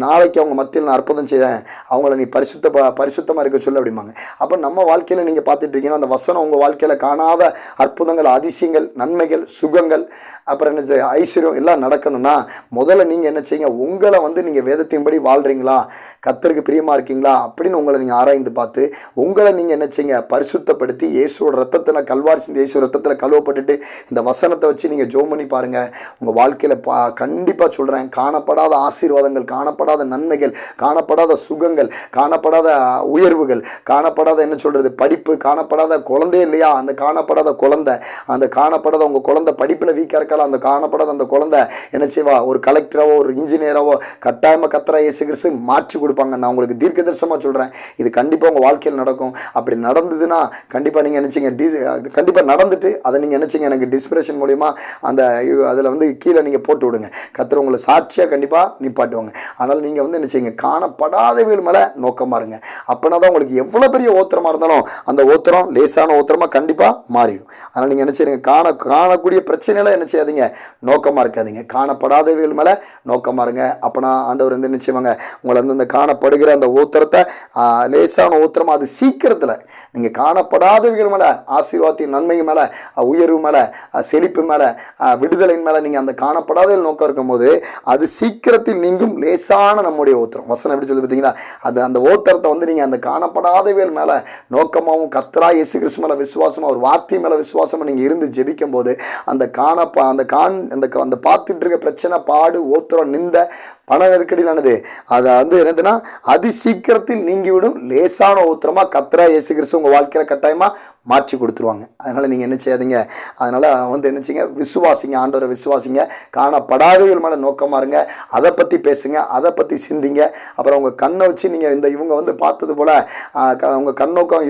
நாளைக்கு அவங்க மத்தியில் நான் அற்புதம் செய்தேன், அவங்கள நீ பரிசுத்தமாக இருக்க சொல்லு அப்படிம்பாங்க. அப்போ நம்ம வாழ்க்கையில் நீங்கள் பார்த்துட்டு இருக்கீங்கன்னா, அந்த வசனம் உங்கள் வாழ்க்கையில் காணாத அற்புதங்கள், அதிசயங்கள், நன்மைகள், சுகங்கள், அப்புறம் என்ன ஐஸ்வர்யம் எல்லாம் நடக்கணும்னா முதல்ல நீங்கள் என்ன செய்யுங்க, உங்களை வந்து நீங்கள் வேதத்தின்படி வாழ்கிறீங்களா, கர்த்தருக்கு பிரியமாக இருக்கீங்களா அப்படின்னு உங்களை நீங்கள் ஆராய்ந்து பார்த்து உங்களை நீங்கள் என்ன செய்யுங்க, பரிசுத்தப்படுத்தி இயேசுவோட ரத்தத்தில், கல்வாரி சிந்தி இயேசு ரத்தத்தில் கழுவப்பட்டுட்டு இந்த வசனத்தை வச்சு நீங்கள் ஜெபம் பண்ணி பாருங்கள். உங்கள் வாழ்க்கையில் கண்டிப்பாக சொல்கிறேன், காணப்படாத ஆசீர்வாதங்கள், காணப்படாத நன்மைகள், காணப்படாத சுகங்கள், காணப்படாத உயர்வுகள், காணப்படாத என்ன சொல்கிறது படிப்பு, காணப்படாத குழந்தை இல்லையா, அந்த காணப்படாத குழந்தை, அந்த காணப்படாத உங்கள் குழந்தை படிப்பில் வீக்காக இருக்கலாம், அந்த காணப்படாத அந்த குழந்தை என்ன செய்வா, ஒரு கலெக்டராவோ ஒரு இன்ஜினியராவோ கட்டாயமாக கர்த்தரா இயேசு கிறிஸ்து மாற்றி கொடுப்பாங்க. நான் உங்களுக்கு தீர்க்கதரிசனமாக சொல்கிறேன், இது கண்டிப்பாக உங்கள் வாழ்க்கையில் நடக்கும். அப்படி நடந்ததுன்னா கண்டிப்பாக நீங்கள் நினச்சிங்க, கண்டிப்பாக நடந்துட்டு அதை நீங்கள் நினச்சிங்க, எனக்கு டிஸ்பிரேஷன் மூலிமா அந்த அதில் வந்து கீழே நீங்கள் போட்டு விடுங்க, கர்த்தர் உங்களை சாட்சியாக கண்டிப்பாக நிப்பாட்டுவாங்க. அதனால் நீங்கள் வந்து நினச்சிங்க, காணப்படாதவர்கள் மேலே நோக்கமாக இருங்க. அப்படின்னா தான் உங்களுக்கு எவ்வளோ பெரிய ஓத்திரமாக இருந்தாலும் அந்த ஓத்திரம் லேசான ஓத்திரமாக கண்டிப்பாக மாறிடும். அதனால் நீங்கள் நினச்சிருங்க, காணக்கூடிய பிரச்சனையெல்லாம் என்ன செய்யாது, செய்யாதீங்க, நோக்கமாக இருக்காதீங்க. காணப்படாதவைகள் மேலே நோக்கமாக இருங்க. அப்போனா ஆண்டவர் வந்து நிச்சயமாங்க உங்களை வந்து இந்த காணப்படுகிற அந்த ஊத்திரத்தை லேசான ஊத்திரம் அது சீக்கிரத்தில் நீங்கள் காணப்படாதவைகள் மேலே ஆசீர்வாதத்தின் நன்மை மேலே உயர்வு மேலே செழிப்பு மேலே விடுதலின் மேலே நீங்கள் அந்த காணப்படாத நோக்கம் இருக்கும்போது அது சீக்கிரத்தில் நீங்கும் லேசான நம்முடைய ஊத்திரம். வசனம் எப்படி சொல்லி பார்த்தீங்களா? அது அந்த ஊத்திரத்தை வந்து நீங்கள் அந்த காணப்படாதவைகள் மேலே நோக்கமாகவும் கர்த்தராகிய இயேசு கிறிஸ்து மேலே விசுவாசமாக ஒரு வார்த்தை மேலே விசுவாசமாக நீங்கள் இருந்து ஜெபிக்கும் போது அந்த அந்த பார்த்துட்டு இருக்க பிரச்சனை பாடு ஊத்திரம் நிந்த பண நெருக்கடியிலானது அதை வந்து என்னதுன்னா அதி சீக்கிரத்தில் நீங்கிவிடும் லேசான ஊத்திரமாக கர்த்தராகிய இயேசு கிறிஸ்து உங்கள் வாழ்க்கையில் கட்டாயமாக மாற்றி கொடுத்துருவாங்க. அதனால் நீங்கள் என்ன செய்யாதீங்க, அதனால் வந்து என்ன செய்யுங்க, விசுவாசிங்க, ஆண்டவரை விசுவாசிங்க, காணப்படாதவர்கள் மேலே நோக்கமாக இருங்க, அதை பற்றி பேசுங்க, அதை பற்றி சிந்திங்க. அப்புறம் உங்கள் கண்ணை வச்சு நீங்கள் இவங்க வந்து பார்த்தது போல் உங்கள் கண்ணோக்கம்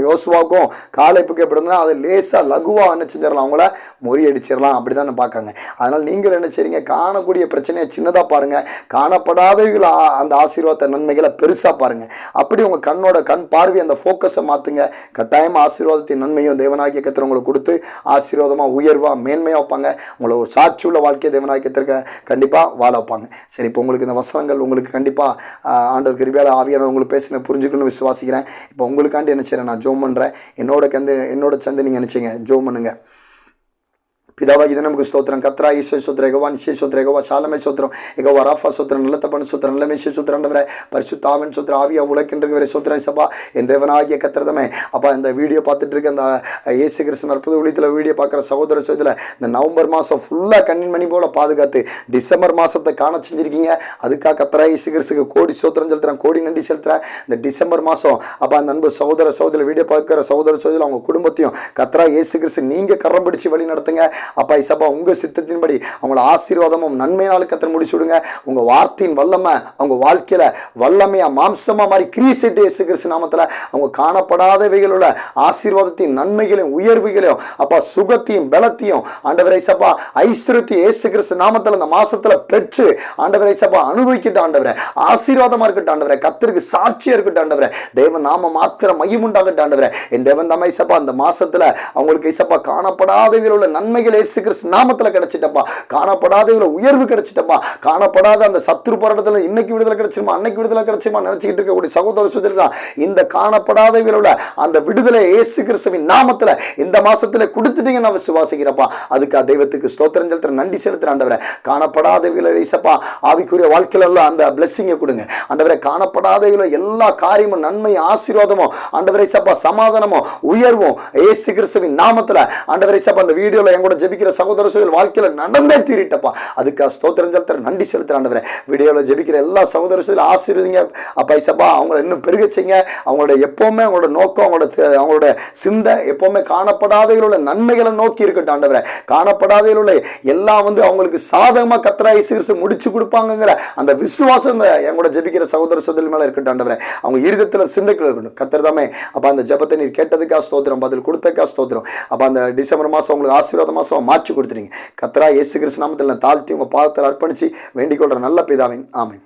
யோசுவாவுக்கும் காலேப்புக்கு எப்படி இருந்தால் அதை லேசாக லகுவாக என்ன செஞ்சிடலாம், அவங்கள முறியடிச்சிடலாம், அப்படி தான் பார்க்காங்க. அதனால் நீங்கள் என்ன செய்றீங்க, காணக்கூடிய பிரச்சனையை சின்னதாக பாருங்கள், காணப்படாதவர்கள் அந்த ஆசீர்வாத நன்மைகளை பெருசாக பாருங்கள். அப்படி உங்கள் கண் பார்வை அந்த ஃபோக்கஸை மாற்றுங்க. கட்டாயம் ஆசீர்வாதத்தின் நன்மையும் தேவனாகிய கர்த்தர் உங்களுக்கு கொடுத்து ஆசீர்வாதமாக உயர்வாக மேன்மையாக வைப்பாங்க. உங்களை ஒரு சாட்சி உள்ள வாழ்க்கையை தேவனாகிய கர்த்தர் கண்டிப்பாக வாழ வைப்பாங்க. சரி, இப்போ உங்களுக்கு இந்த வசனங்கள் உங்களுக்கு கண்டிப்பாக ஆண்டவர் கிருபையால் ஆவியானவர் உங்களுக்கு பேசின புரிஞ்சுக்கணும்னு விசுவாசிக்கிறேன். இப்போ உங்களுக்காண்டி என்ன செய்கிறேன், நான் ஜோம் பண்ணுறேன். என்னோட சேர்ந்து நீங்கள் நினச்சிங்க ஜோம் பண்ணுங்க. பிதாவாகி இது நமக்கு ஸ்தோத்திரம், கத்ரா ஈஸ்வர சோத்திரம், எகவா நிச்சய சோத்திரம், எகவா சாலமே சோத்திரம், எகவா ராஃபா சோத்திரம், நல்ல தப்பன் சோத்திரம், நல்ல மேஷ சோத்திரண்டவரை பரிசுத்தாவன் சோத்திரம், ஆவியா உலகின்றவரை சோத்திரம் சபா என் தேவனாகிய கத்திரதமே. அப்பா இந்த வீடியோ பார்த்துட்டு இருக்க அந்த இயேசு கிறிஸ்து அற்புத ஒளியத்தில் வீடியோ பார்க்குற சகோதர சோதரில் இந்த நவம்பர் மாதம் ஃபுல்லாக கண்ணின் மணி போல் பாதுகாத்து டிசம்பர் மாதத்தை காண செஞ்சுருக்கீங்க. அதுக்காக கத்ரா இயேசு கிறிஸ்துக்கு கோடி சோத்திரம் செலுத்துகிறேன், கோடி நன்றி செலுத்துகிறேன். இந்த டிசம்பர் மாதம் அப்பா அந்த அன்பு சகோதர சகோதரி வீடியோ பார்க்குற சகோதர சகோதரில் அவங்க குடும்பத்தையும் கத்ரா இயேசு கிறிஸ்து நீங்கள் கரம் பிடிச்சி வழி நடத்துங்க. அப்பா இசப்பா உங்கள் சித்தத்தின்படி அவங்கள ஆசீர்வாதமும் நன்மையினால கத்தர் முடிச்சு விடுங்க. உங்கள் வார்த்தையின் வல்லமை அவங்க வாழ்க்கையில் வல்லமையாக மாம்சமாக மாதிரி கிரீசெட்டு இயேசு கிறிஸ்து நாமத்தில் அவங்க காணப்படாதவைகளுள்ள ஆசீர்வாதத்தின் நன்மைகளையும் உயர்வுகளையும் அப்பா சுகத்தையும் பலத்தையும் ஆண்டவரை சப்பா ஐஸ்வர்யத்தையும் இயேசு கிறிஸ்து நாமத்தில் இந்த மாசத்தில் பெற்று ஆண்டவரை சப்பா அனுபவிக்கிட்ட ஆண்டவரை ஆசீர்வாதமாக இருக்கட்டும் ஆண்டவரை, கத்தருக்கு சாட்சியாக இருக்கட்டும் ஆண்டவரை, தேவன் நாம மாத்திர மையமுண்டாகட்டும் ஆண்டவரை. என் தேவன் தம்மை சப்பா அந்த மாசத்தில் அவங்களுக்கு சப்பா காணப்படாதவைகளுள்ள நன்மைகள் இயேசு கிறிஸ்து நாமத்தில் கிடைச்சிட்டப்பா, காணப்படாத உயர்வு கிடைச்சிட்டப்பா, காணப்படாத அந்த சத்துரு போராட்டத்தில் இன்னைக்கு விடுதலை கிடைச்சிருமா அன்னைக்கு விடுதலை கிடைச்சிருமா நினைச்சுக்கிட்டு இருக்கக்கூடிய சகோதர சொல்லிருக்கான். இந்த காணப்படாதவர்களோட அந்த விடுதலை இயேசு கிறிஸ்துவின் நாமத்தில் இந்த மாசத்துல கொடுத்துட்டீங்க நான் விசுவாசிக்கிறப்பா. அதுக்கு தெய்வத்துக்கு ஸ்தோத்திரம் செலுத்துறேன், நன்றி செலுத்துறேன் ஆண்டவரே. காணப்படாதவர்களை இயேசப்பா ஆவிக்குரிய வாழ்க்கையில எல்லாம் அந்த பிளெஸிங்கை கொடுங்க ஆண்டவரே. காணப்படாதவர்களை எல்லா காரியமும் நன்மை ஆசீர்வாதமும் ஆண்டவரை சப்பா சமாதானமும் உயர்வும் இயேசு கிறிஸ்துவின் நாமத்தில் ஆண்டவரை சப்பா அந்த வீடியோல எங்கூட ஜெபிக்கிற சகோதர வாழ்க்கையில நடந்தே தீரிட்டப்பா. அதுக்கு ஸ்தோத்திரம் செலுத்துற நன்றி செலுத்துற ஆண்டவரே. வீடியோல ஜெபிக்கிற எல்லா சகோதர ஆசீர்வதிங்க அப்பா இசப்பா, அவங்களை இன்னும் பெருகச்சிங்க. அவங்களோட எப்பவுமே அவங்களோட நோக்கம் அவங்களோட சிந்தை எப்பவுமே காணப்படாதவர்களோட நன்மைகளை நோக்கி இருக்கட்டும் ஆண்டவரே. காணப்படாதவர்களோட எல்லாம் வந்து அவங்களுக்கு சாதகமா கர்த்தர் இயேசு கிறிஸ்து முடிச்சு கொடுப்பாங்கிற அந்த விசுவாசம் எங்களோட ஜெபிக்கிற சகோதர சகோதரி மேல இருக்கட்டும் ஆண்டவரே. அவங்க இருதயத்துல சிந்தைக்குள்ள இருக்கட்டும் கர்த்தர் தாமே. அப்ப அந்த ஜெபத்தை நீர் கேட்டதுக்கா ஸ்தோத்திரம், பதில் கொடுத்ததுக்கா ஸ்தோத்திரம். அப்ப அந்த டிசம்பர் மாசம் உங்களுக்கு ஆசீர்வாத மாசம் மாற்றி கொடுத்துறீங்க. கர்த்தரா இயேசு கிறிஸ்து நாமத்தில் தாழ்த்தி உங்க பாதத்தில் அர்ப்பணிச்சு வேண்டிக் கொள்ற நல்ல பிதாவின் ஆமென்.